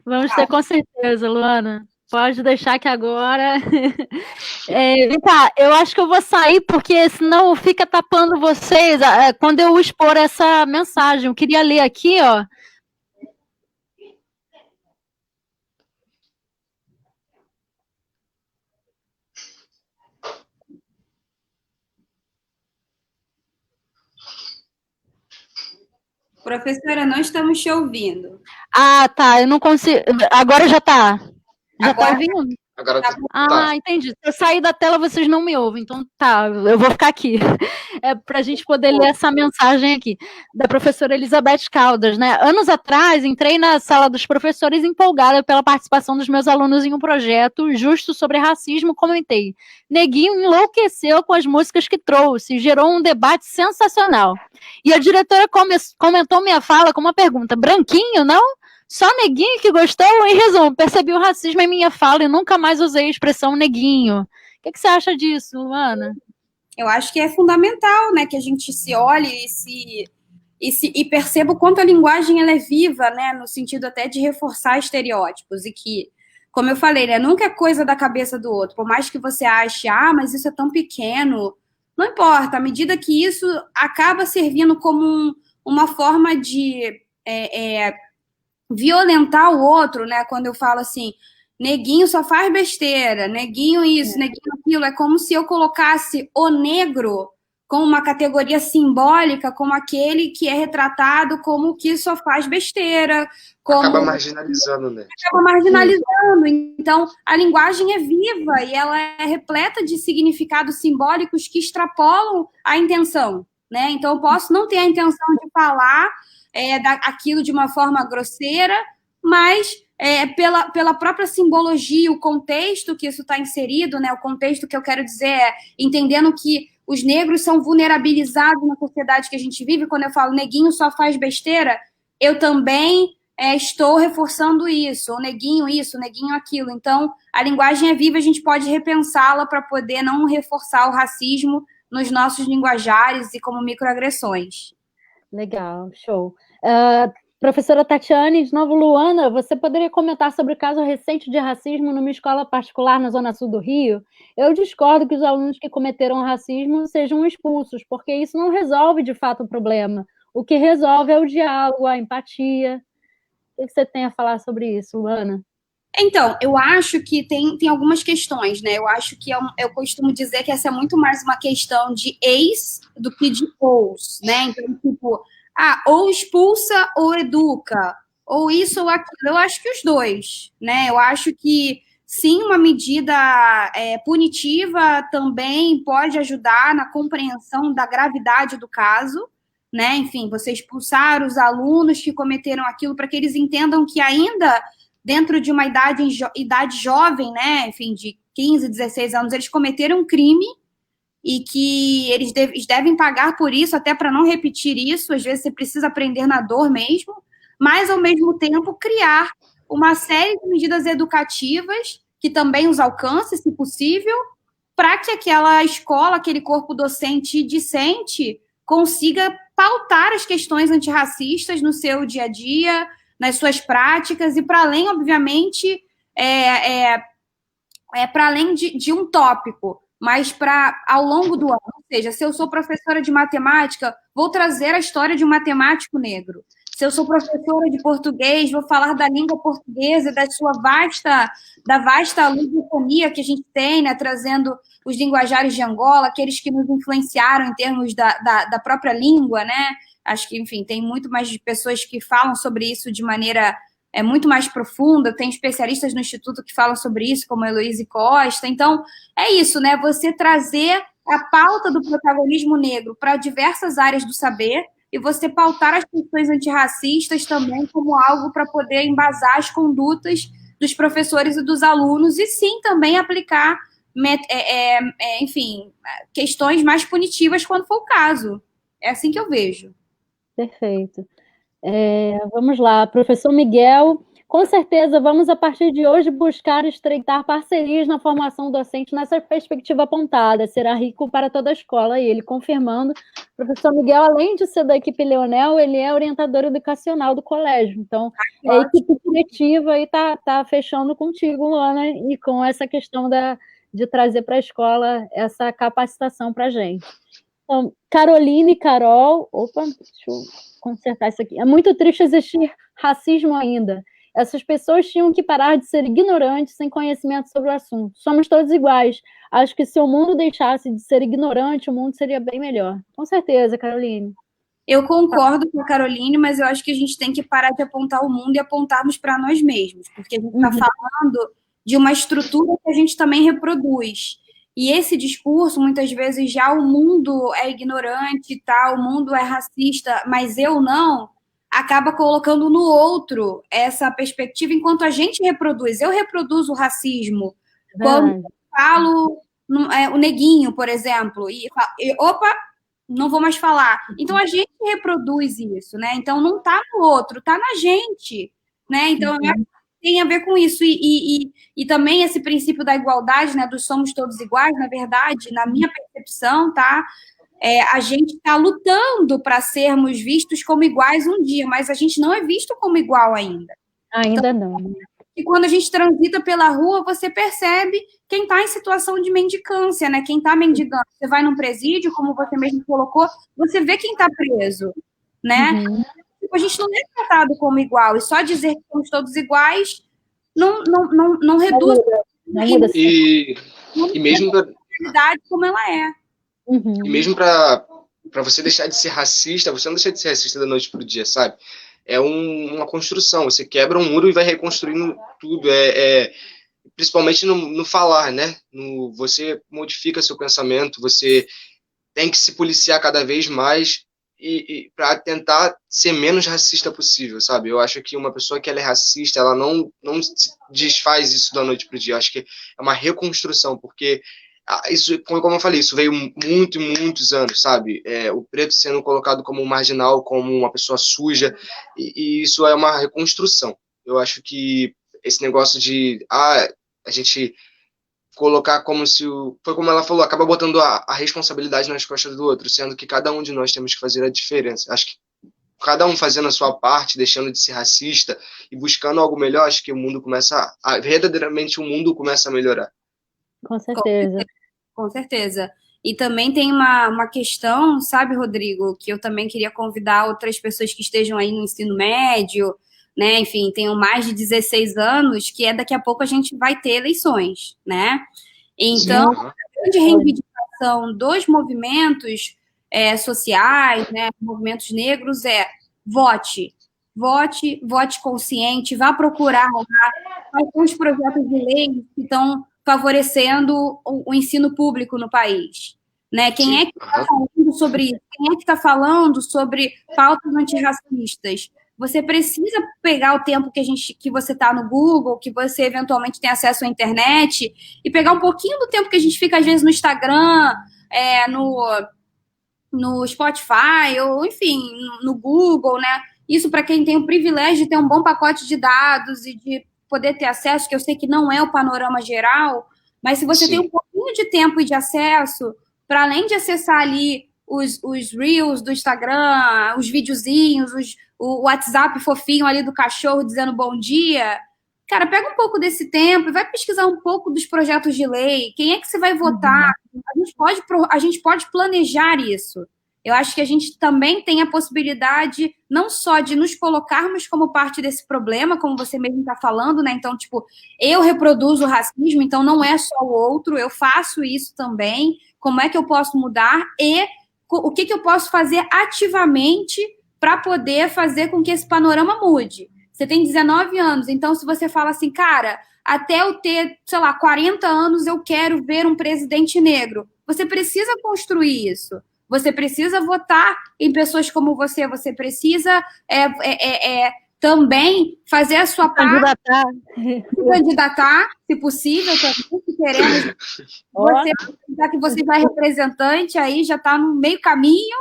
Vamos ter com certeza, Luana. Pode deixar que agora... Vem cá, eu acho que eu vou sair, porque senão fica tapando vocês quando eu expor essa mensagem. Eu queria ler aqui, ó. Professora, não estamos te ouvindo. Tá, eu não consigo... Agora já tá. Já tá ouvindo? Agora tá. Entendi. Se eu sair da tela, vocês não me ouvem. Então tá, eu vou ficar aqui. Para a gente poder ler essa mensagem aqui, da professora Elizabeth Caldas, né? Anos atrás, entrei na sala dos professores empolgada pela participação dos meus alunos em um projeto justo sobre racismo, comentei. Neguinho enlouqueceu com as músicas que trouxe, gerou um debate sensacional. E a diretora comentou minha fala com uma pergunta: branquinho, não? Só neguinho que gostou? Em resumo, percebi o racismo em minha fala e nunca mais usei a expressão neguinho. O que você acha disso, Luana? Eu acho que é fundamental, né, que a gente se olhe e perceba o quanto a linguagem ela é viva, né, no sentido até de reforçar estereótipos, e que, como eu falei, né, nunca é coisa da cabeça do outro, por mais que você ache, mas isso é tão pequeno, não importa, à medida que isso acaba servindo como uma forma de violentar o outro, né, quando eu falo assim, neguinho só faz besteira, neguinho isso, neguinho aquilo, é como se eu colocasse o negro como uma categoria simbólica, como aquele que é retratado como que só faz besteira. Acaba marginalizando, né? Acaba marginalizando. Então, a linguagem é viva e ela é repleta de significados simbólicos que extrapolam a intenção, né? Então, eu posso não ter a intenção de falar aquilo de uma forma grosseira, mas pela própria simbologia, o contexto que isso está inserido, né? O contexto que eu quero dizer entendendo que os negros são vulnerabilizados na sociedade que a gente vive. Quando eu falo neguinho só faz besteira, eu também estou reforçando isso, ou neguinho isso, neguinho aquilo. Então, a linguagem é viva, a gente pode repensá-la para poder não reforçar o racismo nos nossos linguajares e como microagressões. Legal, show. Professora Tatiane, de novo, Luana, você poderia comentar sobre o caso recente de racismo numa escola particular na Zona Sul do Rio? Eu discordo que os alunos que cometeram racismo sejam expulsos, porque isso não resolve, de fato, o problema. O que resolve é o diálogo, a empatia. O que você tem a falar sobre isso, Luana? Então, eu acho que tem algumas questões, né? Eu acho que eu costumo dizer que essa é muito mais uma questão de ex do que de ous, né? Então, tipo, ou expulsa ou educa, ou isso ou aquilo. Eu acho que os dois, né? Eu acho que, sim, uma medida punitiva também pode ajudar na compreensão da gravidade do caso, né? Enfim, você expulsar os alunos que cometeram aquilo para que eles entendam que ainda dentro de uma idade jovem, né, enfim, de 15, 16 anos, eles cometeram um crime e que eles devem pagar por isso, até para não repetir isso. Às vezes você precisa aprender na dor mesmo, mas, ao mesmo tempo, criar uma série de medidas educativas que também os alcance, se possível, para que aquela escola, aquele corpo docente e discente consiga pautar as questões antirracistas no seu dia a dia, nas suas práticas, e para além, obviamente, para além de um tópico, mas para ao longo do ano. Ou seja, se eu sou professora de matemática, vou trazer a história de um matemático negro. Se eu sou professora de português, vou falar da língua portuguesa, da vasta lusofonia que a gente tem, né, trazendo os linguajares de Angola, aqueles que nos influenciaram em termos da própria língua, né? Acho que, enfim, tem muito mais pessoas que falam sobre isso de maneira muito mais profunda. Tem especialistas no Instituto que falam sobre isso, como a Heloíse Costa. Então, é isso, né? Você trazer a pauta do protagonismo negro para diversas áreas do saber e você pautar as questões antirracistas também como algo para poder embasar as condutas dos professores e dos alunos e, sim, também aplicar, enfim, questões mais punitivas quando for o caso. É assim que eu vejo. Perfeito. Vamos lá, professor Miguel, com certeza vamos, a partir de hoje, buscar estreitar parcerias na formação docente nessa perspectiva apontada, será rico para toda a escola, e ele confirmando, professor Miguel, além de ser da equipe Leonel, ele é orientador educacional do colégio, então a equipe diretiva aí está fechando contigo, Luana, e com essa questão de trazer para a escola essa capacitação para a gente. Então, Caroline e Carol, deixa eu consertar isso aqui. É muito triste existir racismo ainda. Essas pessoas tinham que parar de ser ignorantes sem conhecimento sobre o assunto. Somos todos iguais. Acho que se o mundo deixasse de ser ignorante, o mundo seria bem melhor. Com certeza, Caroline. Eu concordo com a Caroline, mas eu acho que a gente tem que parar de apontar o mundo e apontarmos para nós mesmos, porque a gente está falando de uma estrutura que a gente também reproduz. E esse discurso, muitas vezes, já o mundo é ignorante, o mundo é racista, mas eu não, acaba colocando no outro essa perspectiva, enquanto a gente reproduz. Eu reproduzo o racismo. Quando eu falo o neguinho, por exemplo, e opa, não vou mais falar. Então, a gente reproduz isso, né? Então, não está no outro, está na gente, né? Então, tem a ver com isso. E também esse princípio da igualdade, né? Dos somos todos iguais, na verdade, na minha percepção, tá? A gente está lutando para sermos vistos como iguais um dia, mas a gente não é visto como igual ainda. Ainda então, não. E quando a gente transita pela rua, você percebe quem está em situação de mendicância, né? Quem está mendigando. Você vai num presídio, como você mesmo colocou, você vê quem está preso, né? A gente não é tratado como igual, e só dizer que somos todos iguais não reduz e mesmo a realidade como ela é. E mesmo para você deixar de ser racista, você não deixa de ser racista da noite pro dia, sabe? É uma construção, você quebra um muro e vai reconstruindo tudo, principalmente no falar, né? Você modifica seu pensamento, você tem que se policiar cada vez mais e para tentar ser menos racista possível, sabe? Eu acho que uma pessoa que ela é racista, ela não desfaz isso da noite pro dia. Eu acho que é uma reconstrução, porque isso, como eu falei, isso veio muitos anos, sabe? O preto sendo colocado como um marginal, como uma pessoa suja, e isso é uma reconstrução. Eu acho que esse negócio de a gente colocar como se foi como ela falou, acaba botando a responsabilidade nas costas do outro, sendo que cada um de nós temos que fazer a diferença. Acho que cada um fazendo a sua parte, deixando de ser racista e buscando algo melhor, acho que o mundo verdadeiramente o mundo começa a melhorar. Com certeza. Com certeza. E também tem uma questão, sabe, Rodrigo, que eu também queria convidar outras pessoas que estejam aí no ensino médio, né? Enfim, tenho mais de 16 anos, que daqui a pouco a gente vai ter eleições, né? Então, a grande reivindicação dos movimentos sociais, né, movimentos negros, vote consciente, vá procurar quais são os projetos de lei que estão favorecendo o ensino público no país. Né? Quem é que está falando sobre isso? Quem é que está falando sobre pautas antirracistas? Você precisa pegar o tempo que você está no Google, que você eventualmente tem acesso à internet, e pegar um pouquinho do tempo que a gente fica, às vezes, no Instagram, no Spotify, ou, enfim, no Google, né? Isso para quem tem o privilégio de ter um bom pacote de dados e de poder ter acesso, que eu sei que não é o panorama geral, mas se você tem um pouquinho de tempo e de acesso, para além de acessar ali os Reels do Instagram, os videozinhos, o WhatsApp fofinho ali do cachorro dizendo bom dia, cara, pega um pouco desse tempo e vai pesquisar um pouco dos projetos de lei, quem é que você vai votar, a gente pode planejar isso. Eu acho que a gente também tem a possibilidade não só de nos colocarmos como parte desse problema, como você mesmo está falando, né? Então, tipo, eu reproduzo o racismo, então não é só o outro, eu faço isso também. Como é que eu posso mudar e o que eu posso fazer ativamente para poder fazer com que esse panorama mude? Você tem 19 anos, então se você fala assim, cara, até eu ter, sei lá, 40 anos eu quero ver um presidente negro, você precisa construir isso. Você precisa votar em pessoas como você precisa também fazer a sua parte, se candidatar, se possível, também, se queremos. Já que você vai representante, aí já está no meio caminho,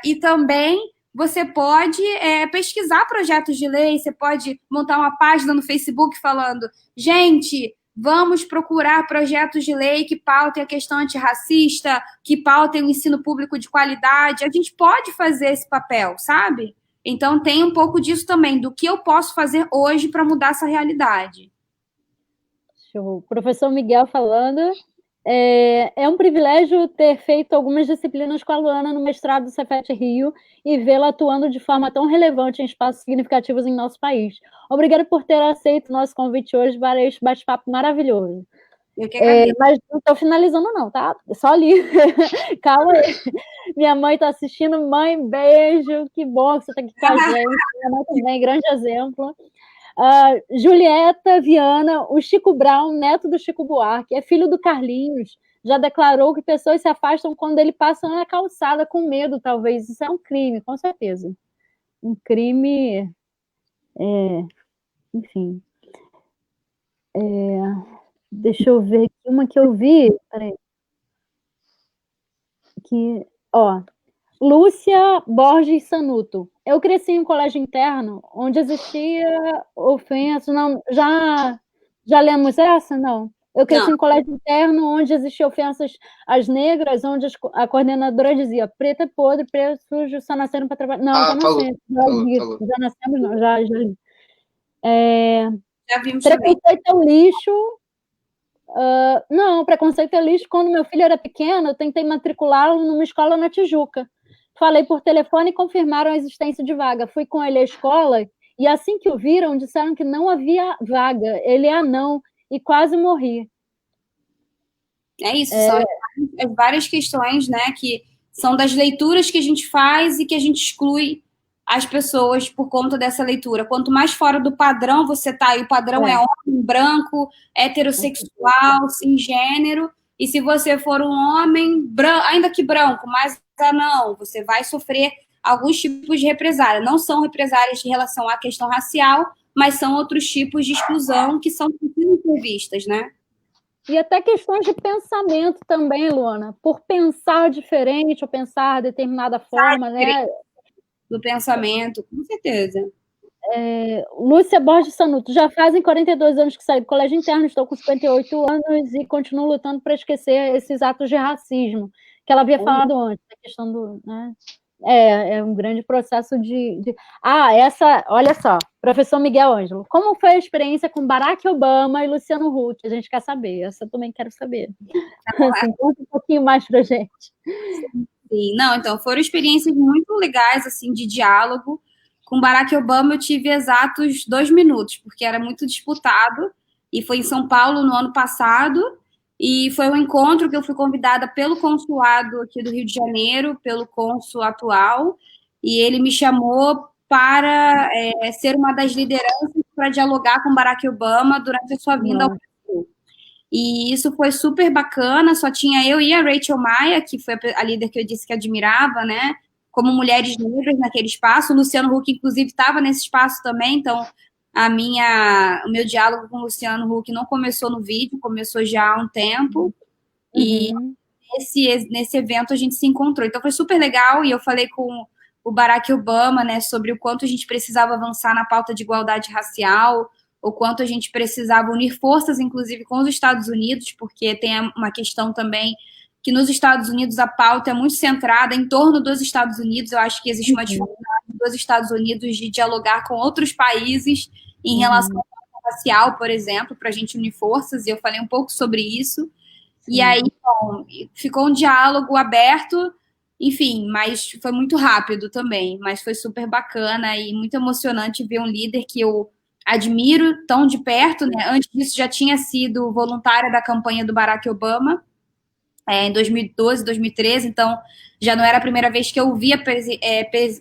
e também você pode pesquisar projetos de lei, você pode montar uma página no Facebook falando, gente, vamos procurar projetos de lei que pautem a questão antirracista, que pautem o ensino público de qualidade. A gente pode fazer esse papel, sabe? Então, tem um pouco disso também, do que eu posso fazer hoje para mudar essa realidade. Show. Professor Miguel falando. É um privilégio ter feito algumas disciplinas com a Luana no mestrado do Cefet Rio e vê-la atuando de forma tão relevante em espaços significativos em nosso país. Obrigada por ter aceito o nosso convite hoje para este bate-papo maravilhoso. Mas não estou finalizando não, tá? Só ali. Calma aí. Minha mãe está assistindo. Mãe, beijo. Que bom que você está aqui com a gente. Minha mãe também, grande exemplo. Julieta Viana, o Chico Brown, neto do Chico Buarque, é filho do Carlinhos, já declarou que pessoas se afastam quando ele passa na calçada com medo, talvez. Isso é um crime, com certeza. Um crime, enfim. Deixa eu ver aqui uma que eu vi. Peraí. Lúcia Borges Sanuto. Eu cresci em um colégio interno onde existia ofensa. Não, já lemos essa? Não. Eu cresci em um colégio interno onde existia ofensas às negras, onde a coordenadora dizia preto é podre, preto sujo, só nasceram para trabalhar. Não, já nascemos. Já nascemos, não, já li. Já vimos preconceito é um lixo. Não, preconceito é lixo. Quando meu filho era pequeno, eu tentei matriculá-lo numa escola na Tijuca. Falei por telefone e confirmaram a existência de vaga. Fui com ele à escola e assim que o viram, disseram que não havia vaga. Ele é anão e quase morri. É isso, são várias questões, né, que são das leituras que a gente faz e que a gente exclui as pessoas por conta dessa leitura. Quanto mais fora do padrão você tá, e o padrão é homem, branco, heterossexual, cisgênero, e se você for um homem, branco, ainda que branco, mas não, você vai sofrer alguns tipos de represália. Não são represálias em relação à questão racial, mas são outros tipos de exclusão que são previstas, né? E até questões de pensamento também, Luana. Por pensar diferente ou pensar de determinada forma, né? Do pensamento, com certeza. Lúcia Borges Sanuto, já fazem 42 anos que saí do colégio interno, estou com 58 anos e continuo lutando para esquecer esses atos de racismo que ela havia falado antes, a questão do... Né? É um grande processo olha só, professor Miguel Ângelo, como foi a experiência com Barack Obama e Luciano Huck? A gente quer saber, essa eu também quero saber. Assim, conta um pouquinho mais pra gente. Sim, não, então, foram experiências muito legais, assim, de diálogo Com Barack Obama eu tive exatos 2 minutos, porque era muito disputado, e foi em São Paulo no ano passado, e foi um encontro que eu fui convidada pelo consulado aqui do Rio de Janeiro, pelo cônsul atual, e ele me chamou para ser uma das lideranças para dialogar com Barack Obama durante a sua vinda ao Brasil. E isso foi super bacana, só tinha eu e a Rachel Maia, que foi a líder que eu disse que admirava, né, como mulheres negras naquele espaço. O Luciano Huck, inclusive, estava nesse espaço também, então o meu diálogo com o Luciano Huck não começou no vídeo, começou já há um tempo, e nesse evento a gente se encontrou. Então foi super legal, e eu falei com o Barack Obama, né, sobre o quanto a gente precisava avançar na pauta de igualdade racial, o quanto a gente precisava unir forças, inclusive, com os Estados Unidos, porque tem uma questão também que nos Estados Unidos a pauta é muito centrada em torno dos Estados Unidos. Eu acho que existe uma dificuldade dos Estados Unidos de dialogar com outros países em relação à pauta racial, por exemplo, para a gente unir forças, e eu falei um pouco sobre isso. E aí, bom, ficou um diálogo aberto, enfim, mas foi muito rápido também, mas foi super bacana e muito emocionante ver um líder que eu admiro tão de perto, né? Antes disso já tinha sido voluntária da campanha do Barack Obama, em 2012, 2013, então já não era a primeira vez que eu o via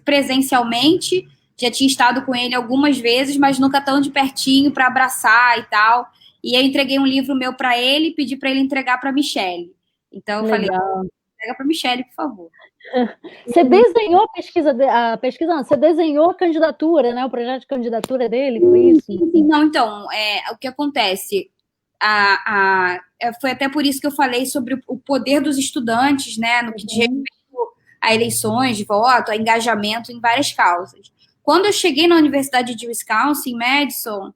presencialmente, já tinha estado com ele algumas vezes, mas nunca tão de pertinho para abraçar e tal. E eu entreguei um livro meu para ele e pedi para ele entregar para a Michelle. Então eu falei, entrega para a Michelle, por favor. Você desenhou a pesquisa não, você desenhou a candidatura, né? O projeto de candidatura dele, foi isso? Não, então, o que acontece? Foi até por isso que eu falei sobre o poder dos estudantes, né, no que diz respeito a eleições, de voto, a engajamento em várias causas. Quando eu cheguei na Universidade de Wisconsin, em Madison,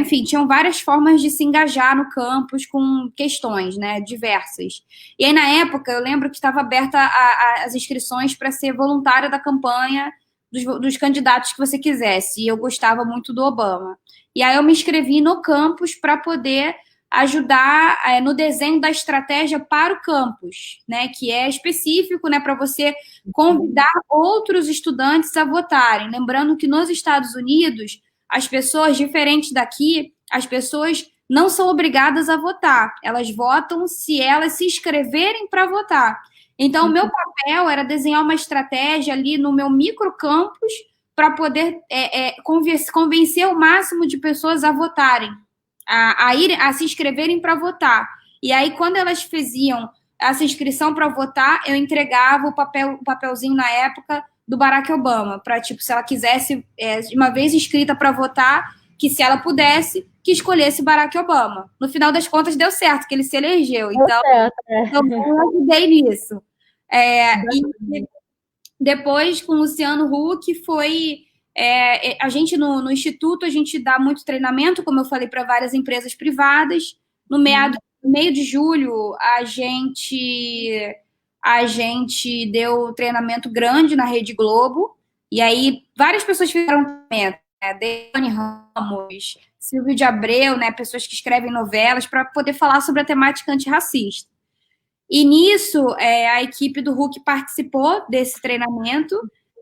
enfim, tinham várias formas de se engajar no campus com questões, né, diversas. E aí, na época, eu lembro que estava aberta as inscrições para ser voluntária da campanha dos candidatos que você quisesse, e eu gostava muito do Obama. E aí eu me inscrevi no campus para poder ajudar no desenho da estratégia para o campus, né, que é específico, né, para você convidar outros estudantes a votarem. Lembrando que nos Estados Unidos, as pessoas, diferentes daqui, as pessoas não são obrigadas a votar. Elas votam se elas se inscreverem para votar. Então, o meu papel era desenhar uma estratégia ali no meu microcampus para poder convencer o máximo de pessoas a votarem, a se inscreverem para votar. E aí, quando elas faziam essa inscrição para votar, eu entregava o papelzinho na época do Barack Obama, para, tipo, se ela quisesse, uma vez inscrita para votar, que se ela pudesse, que escolhesse Barack Obama. No final das contas, deu certo, que ele se elegeu. Então, eu ajudei nisso. E depois, com o Luciano Huck, foi... a gente, no Instituto, a gente dá muito treinamento, como eu falei, para várias empresas privadas. No meio de julho, a gente deu treinamento grande na Rede Globo, e aí várias pessoas fizeram treinamento, né? Dani Ramos, Silvio de Abreu, né? Pessoas que escrevem novelas, para poder falar sobre a temática antirracista. E nisso, a equipe do Huck participou desse treinamento.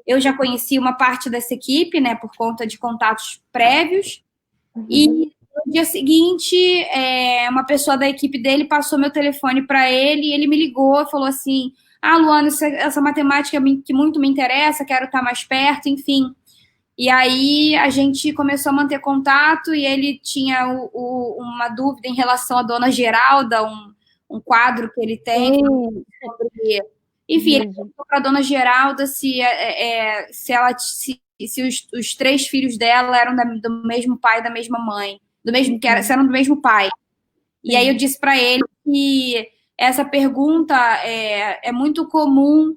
Eu já conheci uma parte dessa equipe, né, por conta de contatos prévios, e no dia seguinte, uma pessoa da equipe dele passou meu telefone para ele, e ele me ligou e falou assim, Luana, essa matemática que muito me interessa, quero estar mais perto, enfim. E aí a gente começou a manter contato, e ele tinha uma dúvida em relação à Dona Geralda, um quadro que ele tem sobre... Enfim, ele perguntou para a Dona Geralda se os 3 filhos dela eram do mesmo pai e da mesma mãe, se eram do mesmo pai. E aí eu disse para ele que essa pergunta é muito comum,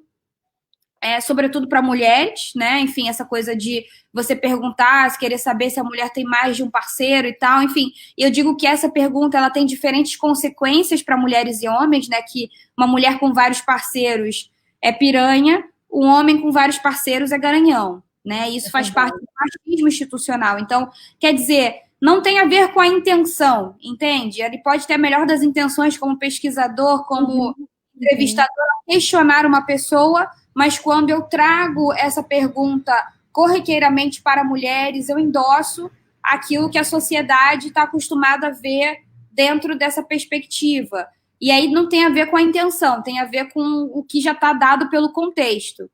sobretudo para mulheres, né? Enfim, essa coisa de você perguntar, querer saber se a mulher tem mais de um parceiro e tal, enfim. E eu digo que essa pergunta ela tem diferentes consequências para mulheres e homens, né? Que uma mulher com vários parceiros é piranha, um homem com vários parceiros é garanhão, né? Isso faz parte do machismo institucional. Então, quer dizer, não tem a ver com a intenção, entende? Ele pode ter a melhor das intenções como pesquisador, como entrevistador, questionar uma pessoa, mas quando eu trago essa pergunta corriqueiramente para mulheres, eu endosso aquilo que a sociedade está acostumada a ver dentro dessa perspectiva. E aí não tem a ver com a intenção, tem a ver com o que já está dado pelo contexto.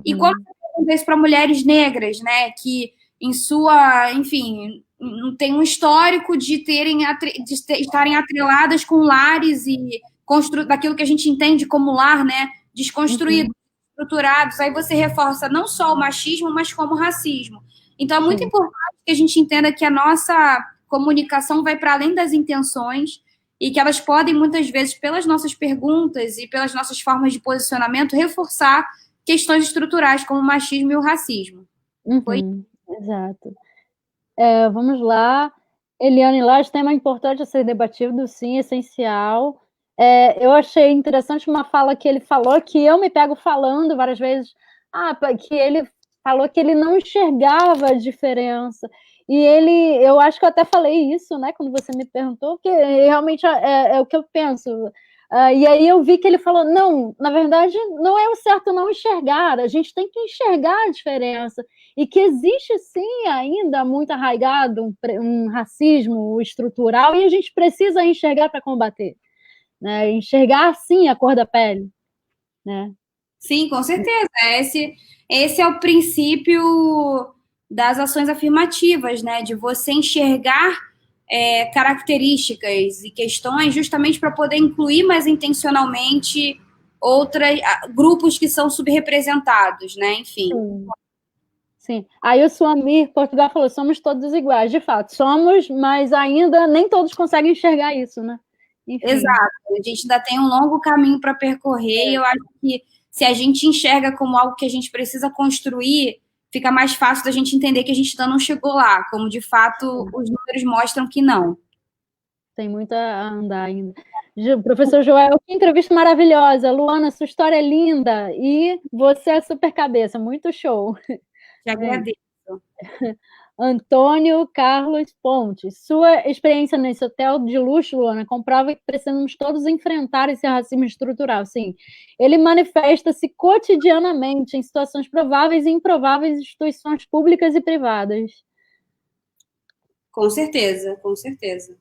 E como é isso para mulheres negras, né, que em sua, enfim, não tem um histórico de estarem atreladas com lares e daquilo que a gente entende como lar, né, desconstruídos, estruturados, aí você reforça não só o machismo, mas como o racismo. Então é muito importante que a gente entenda que a nossa comunicação vai para além das intenções e que elas podem, muitas vezes, pelas nossas perguntas e pelas nossas formas de posicionamento, reforçar questões estruturais como o machismo e o racismo. Exato. Vamos lá. Eliane Laje, tema importante a ser debatido, sim, essencial. Eu achei interessante uma fala que ele falou, que eu me pego falando várias vezes, que ele falou que ele não enxergava a diferença. E eu acho que eu até falei isso, né, quando você me perguntou, que realmente é o que eu penso. E aí eu vi que ele falou, não, na verdade, não é o certo não enxergar, a gente tem que enxergar a diferença, e que existe, sim, ainda muito arraigado um racismo estrutural, e a gente precisa enxergar para combater, né? Enxergar, sim, a cor da pele, né? Sim, com certeza, esse é o princípio das ações afirmativas, né, de você enxergar características e questões justamente para poder incluir mais intencionalmente grupos que são subrepresentados, né? Enfim. Sim. Aí o Suamir Portugal falou, somos todos iguais, de fato, somos, mas ainda nem todos conseguem enxergar isso, né? Enfim. Exato, a gente ainda tem um longo caminho para percorrer, e eu acho que se a gente enxerga como algo que a gente precisa construir, fica mais fácil da gente entender que a gente ainda não chegou lá, como de fato os números mostram que não. Tem muito a andar ainda. Professor Joel, que entrevista maravilhosa. Luana, sua história é linda e você é super cabeça, muito show. Te agradeço. Antônio Carlos Pontes, sua experiência nesse hotel de luxo, Luana, comprova que precisamos todos enfrentar esse racismo estrutural, sim. Ele manifesta-se cotidianamente em situações prováveis e improváveis em instituições públicas e privadas. Com certeza, com certeza.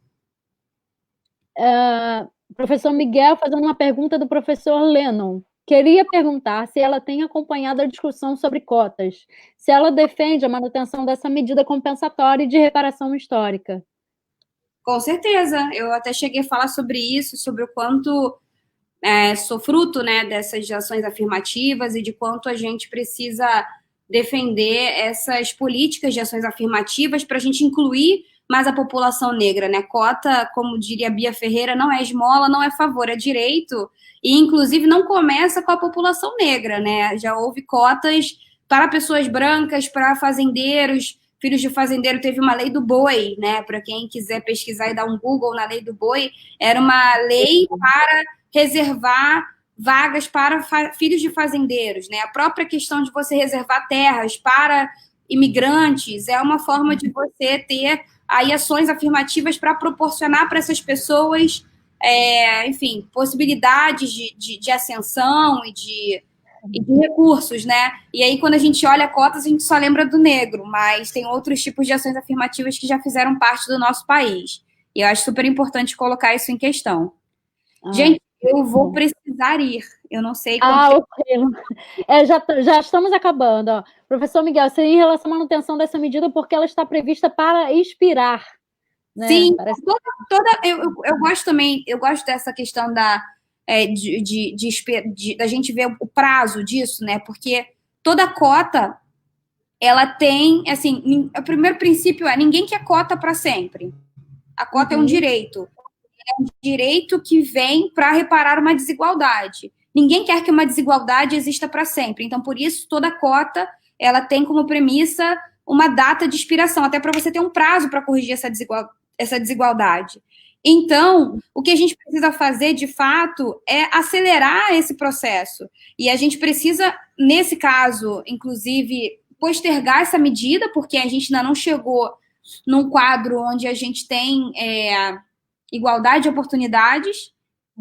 Professor Miguel, fazendo uma pergunta do professor Lennon. Queria perguntar se ela tem acompanhado a discussão sobre cotas, se ela defende a manutenção dessa medida compensatória e de reparação histórica. Com certeza, eu até cheguei a falar sobre isso, sobre o quanto sou fruto, né, dessas ações afirmativas e de quanto a gente precisa defender essas políticas de ações afirmativas para a gente incluir mais a população negra, né? Cota, como diria Bia Ferreira, não é esmola, não é favor, é direito, e inclusive não começa com a população negra, né? Já houve cotas para pessoas brancas, para fazendeiros, filhos de fazendeiro. Teve uma lei do boi, né? Para quem quiser pesquisar e dar um Google na lei do boi, era uma lei para reservar vagas para filhos de fazendeiros, né? A própria questão de você reservar terras para imigrantes é uma forma de você ter aí ações afirmativas para proporcionar para essas pessoas, enfim, possibilidades de ascensão e de recursos, né? E aí, quando a gente olha cotas, a gente só lembra do negro, mas tem outros tipos de ações afirmativas que já fizeram parte do nosso país. E eu acho super importante colocar isso em questão. Gente, eu vou precisar ir. Eu não sei quanto ok. Já estamos acabando. Ó. Professor Miguel, seria em relação à manutenção dessa medida porque ela está prevista para expirar. Né? Sim, eu gosto também, eu gosto dessa questão da gente ver o prazo disso, né? Porque toda cota, ela tem, assim, o primeiro princípio é ninguém quer cota para sempre. A cota é um direito. É um direito que vem para reparar uma desigualdade. Ninguém quer que uma desigualdade exista para sempre. Então, por isso, toda cota ela tem como premissa uma data de expiração, até para você ter um prazo para corrigir essa desigualdade. Então, o que a gente precisa fazer, de fato, é acelerar esse processo. E a gente precisa, nesse caso, inclusive, postergar essa medida, porque a gente ainda não chegou num quadro onde a gente tem igualdade de oportunidades,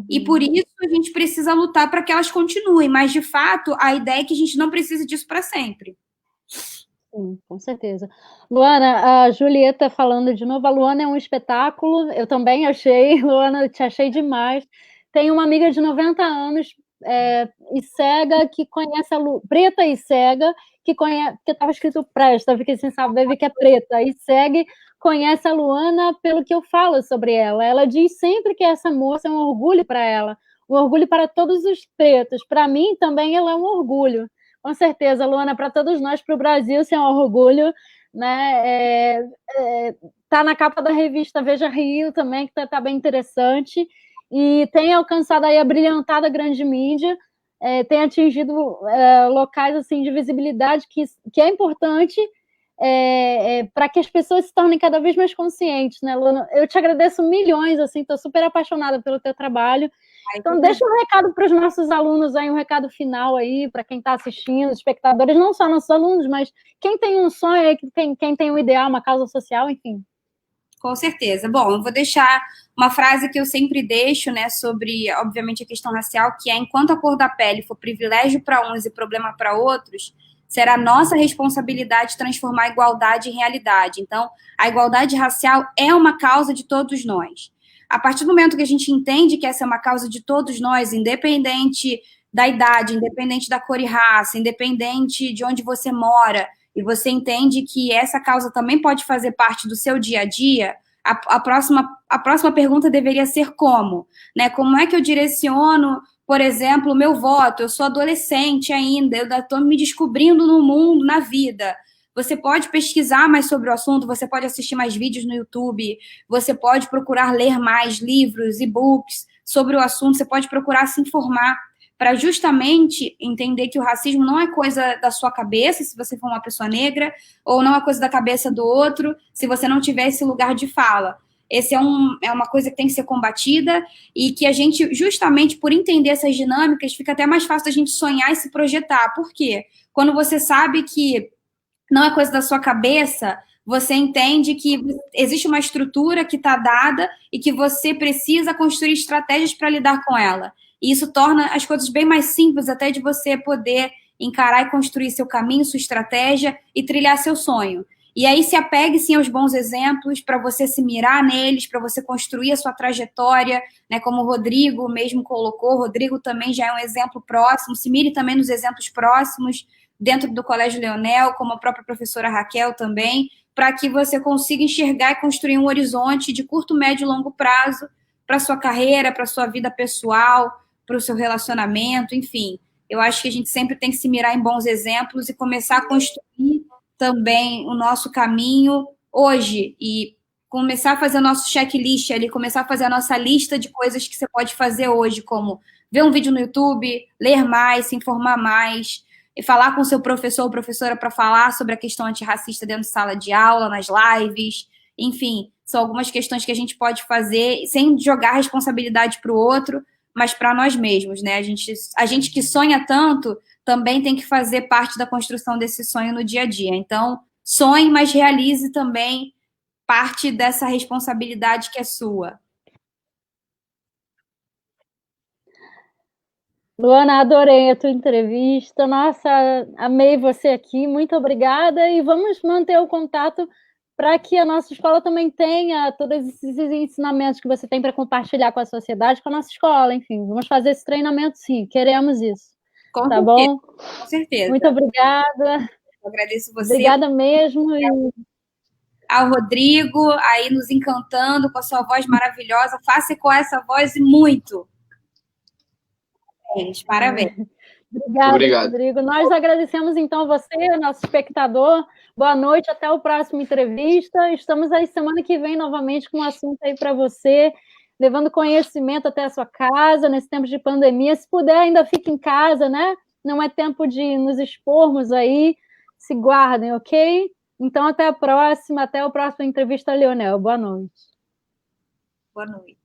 e por isso a gente precisa lutar para que elas continuem, mas de fato a ideia é que a gente não precise disso para sempre. Sim, com certeza. Luana, a Julieta falando de novo, a Luana é um espetáculo, eu também achei, Luana, te achei demais. Tem uma amiga de 90 anos, e cega, que conhece preta e cega, que conhece, porque estava escrito presta, fiquei sem saber que é preta, e segue, conhece a Luana pelo que eu falo sobre ela. Ela diz sempre que essa moça é um orgulho para ela, um orgulho para todos os pretos. Para mim, também, ela é um orgulho. Com certeza, Luana, para todos nós, para o Brasil, isso é um orgulho, né? Tá na capa da revista Veja Rio também, que tá bem interessante, e tem alcançado aí a brilhantada grande mídia, tem atingido locais assim de visibilidade que é importante para que as pessoas se tornem cada vez mais conscientes, né, Luana? Eu te agradeço milhões, assim, estou super apaixonada pelo teu trabalho. Então, deixa um recado para os nossos alunos aí, um recado final aí, para quem está assistindo, espectadores, não só nossos alunos, mas quem tem um sonho, quem tem um ideal, uma causa social, enfim. Com certeza. Bom, eu vou deixar uma frase que eu sempre deixo, né, sobre, obviamente, a questão racial, que é: enquanto a cor da pele for privilégio para uns e problema para outros, será nossa responsabilidade transformar a igualdade em realidade. Então, a igualdade racial é uma causa de todos nós. A partir do momento que a gente entende que essa é uma causa de todos nós, independente da idade, independente da cor e raça, independente de onde você mora, e você entende que essa causa também pode fazer parte do seu dia a dia, a próxima pergunta deveria ser como, né? Como é que eu direciono, por exemplo, o meu voto? Eu sou adolescente ainda, eu estou me descobrindo no mundo, na vida. Você pode pesquisar mais sobre o assunto, você pode assistir mais vídeos no YouTube, você pode procurar ler mais livros, e-books sobre o assunto, você pode procurar se informar para justamente entender que o racismo não é coisa da sua cabeça, se você for uma pessoa negra, ou não é coisa da cabeça do outro, se você não tiver esse lugar de fala. Esse é uma coisa que tem que ser combatida, e que a gente, justamente por entender essas dinâmicas, fica até mais fácil da gente sonhar e se projetar. Por quê? Quando você sabe que não é coisa da sua cabeça, você entende que existe uma estrutura que está dada e que você precisa construir estratégias para lidar com ela. E isso torna as coisas bem mais simples, até de você poder encarar e construir seu caminho, sua estratégia e trilhar seu sonho. E aí se apegue, sim, aos bons exemplos, para você se mirar neles, para você construir a sua trajetória, né, como o Rodrigo mesmo colocou. O Rodrigo também já é um exemplo próximo, se mire também nos exemplos próximos, dentro do Colégio Leonel, como a própria professora Raquel também, para que você consiga enxergar e construir um horizonte de curto, médio e longo prazo para a sua carreira, para a sua vida pessoal, para o seu relacionamento, enfim. Eu acho que a gente sempre tem que se mirar em bons exemplos e começar a construir também o nosso caminho hoje, e começar a fazer o nosso checklist ali, começar a fazer a nossa lista de coisas que você pode fazer hoje, como ver um vídeo no YouTube, ler mais, se informar mais, e falar com seu professor ou professora para falar sobre a questão antirracista dentro de sala de aula, nas lives, enfim, são algumas questões que a gente pode fazer sem jogar a responsabilidade para o outro, mas para nós mesmos, né? A gente que sonha tanto também tem que fazer parte da construção desse sonho no dia a dia. Então, sonhe, mas realize também parte dessa responsabilidade que é sua. Luana, adorei a tua entrevista. Nossa, amei você aqui. Muito obrigada. E vamos manter o contato para que a nossa escola também tenha todos esses ensinamentos que você tem para compartilhar com a sociedade, com a nossa escola. Enfim, vamos fazer esse treinamento, sim. Queremos isso. Com tá certeza. Bom? Com certeza. Muito obrigada. Eu agradeço você. Obrigada mesmo. Ao Rodrigo, aí nos encantando com a sua voz maravilhosa. Faça com essa voz e muito. Parabéns. Obrigada, Rodrigo. Nós agradecemos, então, a você, nosso espectador. Boa noite, até o próximo entrevista. Estamos aí semana que vem, novamente, com um assunto aí para você, levando conhecimento até a sua casa, nesse tempo de pandemia. Se puder, ainda fique em casa, né? Não é tempo de nos expormos aí. Se guardem, ok? Então, até a próxima, até o próximo Entrevista Leonel. Boa noite. Boa noite.